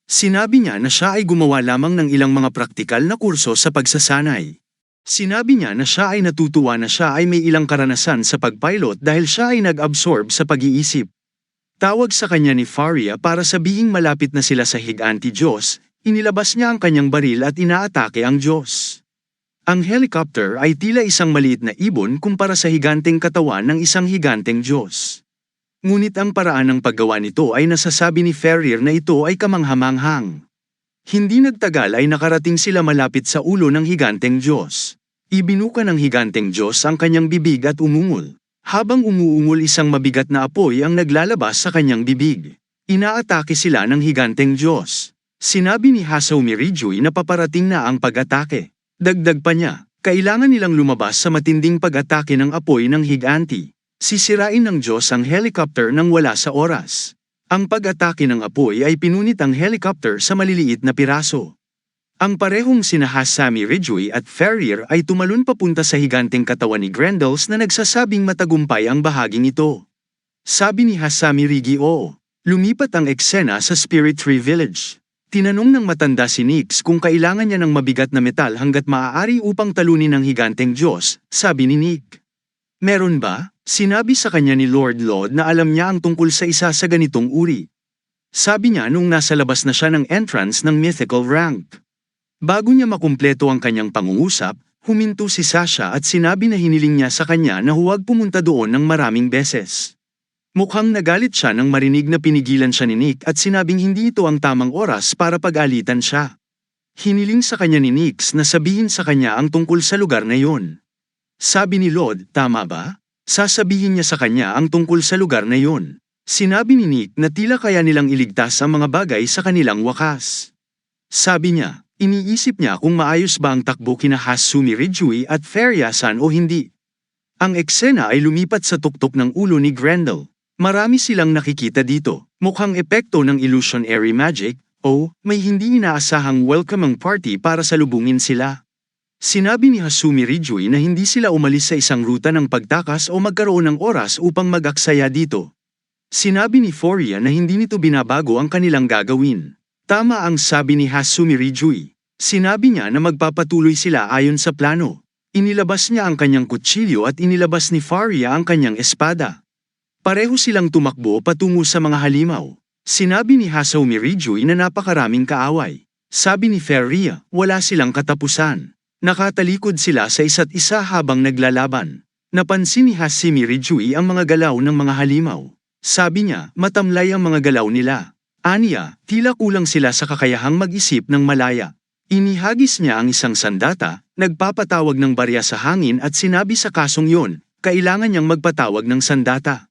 Speaker 1: Sinabi niya na siya ay gumawa lamang ng ilang mga praktikal na kurso sa pagsasanay. Sinabi niya na siya ay natutuwa na siya ay may ilang karanasan sa pagpilot dahil siya ay nag-absorb sa pag-iisip. Tawag sa kanya ni Faria para sabihing malapit na sila sa higanti Diyos, inilabas niya ang kanyang baril at inaatake ang Diyos. Ang helicopter ay tila isang maliit na ibon kumpara sa higanteng katawan ng isang higanteng Diyos. Ngunit ang paraan ng paggawa nito ay nasasabi ni Ferrier na ito ay kamanghamanghang. Hindi nagtagal ay nakarating sila malapit sa ulo ng higanteng Diyos. Ibinuka ng higanteng Diyos ang kanyang bibig at umungol. Habang umuungol isang mabigat na apoy ang naglalabas sa kanyang bibig. Inaatake sila ng higanteng Diyos. Sinabi ni Hasumi Ridgway na paparating na ang pag-atake. Dagdag pa niya, kailangan nilang lumabas sa matinding pag-atake ng apoy ng higanti. Sisirain ng Diyos ang helicopter nang wala sa oras. Ang pag-atake ng apoy ay pinunit ang helicopter sa maliliit na piraso. Ang parehong sina Hasumi Ridgway at Ferrier ay tumalon papunta sa higanteng katawan ni Grendels na nagsasabing matagumpay ang bahaging ito. Sabi ni Hasumi Ridgway, lumipat ang eksena sa Spirit Tree Village. Tinanong ng matanda si Nix kung kailangan niya ng mabigat na metal hanggat maaari upang talunin ang higanteng Diyos, sabi ni Nick. Meron ba? Sinabi sa kanya ni Lord Lod na alam niya ang tungkol sa isa sa ganitong uri. Sabi niya nung nasa labas na siya ng entrance ng mythical rank. Bago niya makumpleto ang kanyang pangungusap, huminto si Sasha at sinabi na hiniling niya sa kanya na huwag pumunta doon ng maraming beses. Mukhang nagalit siya nang marinig na pinigilan siya ni Nick at sinabing hindi ito ang tamang oras para pag-alitan siya. Hiniling sa kanya ni Nix na sabihin sa kanya ang tungkol sa lugar na yon. Sabi ni Lod, tama ba? Sasabihin niya sa kanya ang tungkol sa lugar na yon. Sinabi ni Nick na tila kaya nilang iligtas ang mga bagay sa kanilang wakas. Sabi niya, iniisip niya kung maayos ba ang takbo kina Hasumi Ridgeway at Feria-san o hindi. Ang eksena ay lumipat sa tuktok ng ulo ni Grendel. Marami silang nakikita dito, mukhang epekto ng illusionary magic, o may hindi inaasahang welcoming party para salubungin sila. Sinabi ni Hasumi Ridgeway na hindi sila umalis sa isang ruta ng pagtakas o magkaroon ng oras upang mag-aksaya dito. Sinabi ni Foria na hindi nito binabago ang kanilang gagawin. Tama ang sabi ni Hasumi Ridgeway. Sinabi niya na magpapatuloy sila ayon sa plano. Inilabas niya ang kanyang kutsilyo at inilabas ni Faria ang kanyang espada. Pareho silang tumakbo patungo sa mga halimaw. Sinabi ni Hasumi Ridgeway na napakaraming kaaway. Sabi ni Faria, wala silang katapusan. Nakatalikod sila sa isa't isa habang naglalaban. Napansin ni Hasumi Ridgeway ang mga galaw ng mga halimaw. Sabi niya, matamlay ang mga galaw nila. Aniya, tila kulang sila sa kakayahang mag-isip ng malaya. Inihagis niya ang isang sandata, nagpapatawag ng barya sa hangin at sinabi sa kasong yon, kailangan niyang magpatawag ng sandata.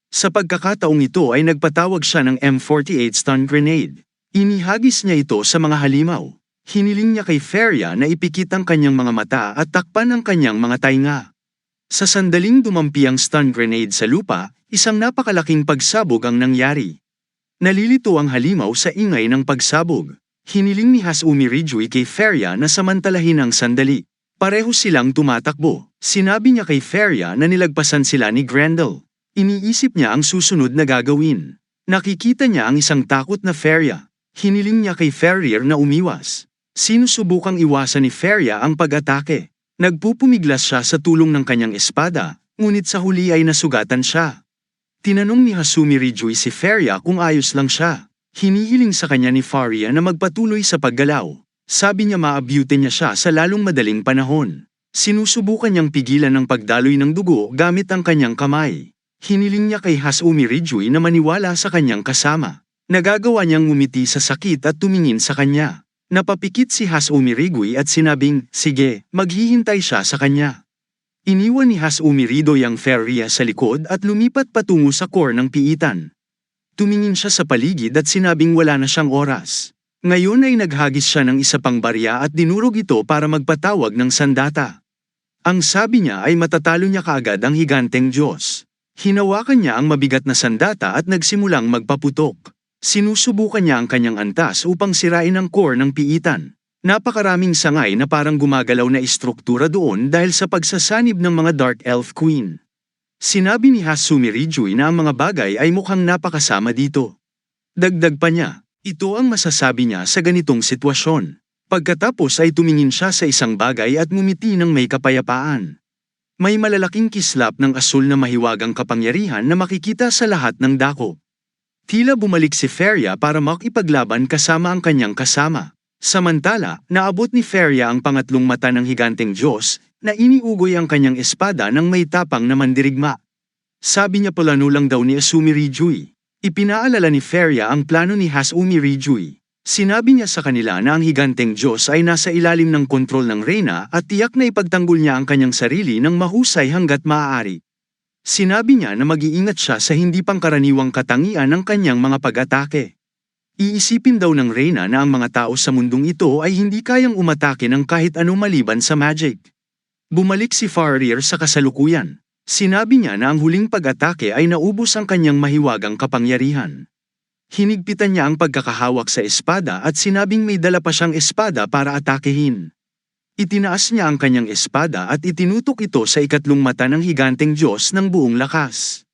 Speaker 1: Sa pagkakataong ito ay nagpatawag siya ng M48 stun grenade. Inihagis niya ito sa mga halimaw. Hiniling niya kay Feria na ipikit ang kanyang mga mata at takpan ang kanyang mga tainga. Sa sandaling dumampi ang stun grenade sa lupa, isang napakalaking pagsabog ang nangyari. Nalilito ang halimaw sa ingay ng pagsabog. Hiniling ni Hasumi Ridgeway kay Feria na samantalahin ang sandali. Pareho silang tumatakbo. Sinabi niya kay Feria na nilagpasan sila ni Grendel. Iniisip niya ang susunod na gagawin. Nakikita niya ang isang takot na Feria. Hiniling niya kay Ferrier na umiwas. Sinusubukang iwasan ni Feria ang pag-atake. Nagpupumiglas siya sa tulong ng kanyang espada, ngunit sa huli ay nasugatan siya. Tinanong ni Hasumi Ridgeway si Feria kung ayos lang siya. Hinihiling sa kanya ni Faria na magpatuloy sa paggalaw. Sabi niya maabyute niya siya sa lalong madaling panahon. Sinusubukan niyang pigilan ang pagdaloy ng dugo gamit ang kanyang kamay. Hiniling niya kay Hasumi Ridgeway na maniwala sa kanyang kasama. Nagagawa niyang ngumiti sa sakit at tumingin sa kanya. Napapikit si Hasumi Ridgeway at sinabing, sige, maghihintay siya sa kanya. Iniwan ni Hasumi Ridgeway ang Feria sa likod at lumipat patungo sa core ng piitan. Tumingin siya sa paligid at sinabing wala na siyang oras. Ngayon ay naghagis siya ng isa pang barya at dinurog ito para magpatawag ng sandata. Ang sabi niya ay matatalo niya kaagad ang higanteng Diyos. Hinawakan niya ang mabigat na sandata at nagsimulang magpaputok. Sinusubukan niya ang kanyang antas upang sirain ang core ng piitan. Napakaraming sangay na parang gumagalaw na istruktura doon dahil sa pagsasanib ng mga Dark Elf Queen. Sinabi ni Hasumi Ridgeway na ang mga bagay ay mukhang napakasama dito. Dagdag pa niya, ito ang masasabi niya sa ganitong sitwasyon. Pagkatapos ay tumingin siya sa isang bagay at ngumiti ng may kapayapaan. May malalaking kislap ng asul na mahiwagang kapangyarihan na makikita sa lahat ng dako. Tila bumalik si Feria para makipaglaban kasama ang kanyang kasama. Samantala, naabot ni Feria ang pangatlong mata ng higanteng Diyos, na iniugoy ang kanyang espada ng may tapang na mandirigma. Sabi niya plano lang daw ni Hasumi Ridgeway. Ipinaalala ni Feria ang plano ni Hasumi Ridgeway. Sinabi niya sa kanila na ang higanteng Diyos ay nasa ilalim ng kontrol ng reyna at tiyak na ipagtanggol niya ang kanyang sarili ng mahusay hanggat maaari. Sinabi niya na mag-iingat siya sa hindi pangkaraniwang katangian ng kanyang mga pag-atake. Iisipin daw ng reyna na ang mga tao sa mundong ito ay hindi kayang umatake ng kahit ano maliban sa magic. Bumalik si Faria sa kasalukuyan. Sinabi niya na ang huling pag-atake ay naubos ang kanyang mahiwagang kapangyarihan. Hinigpitan niya ang pagkakahawak sa espada at sinabing may dala pa siyang espada para atakehin. Itinaas niya ang kanyang espada at itinutok ito sa ikatlong mata ng higanteng Diyos ng buong lakas.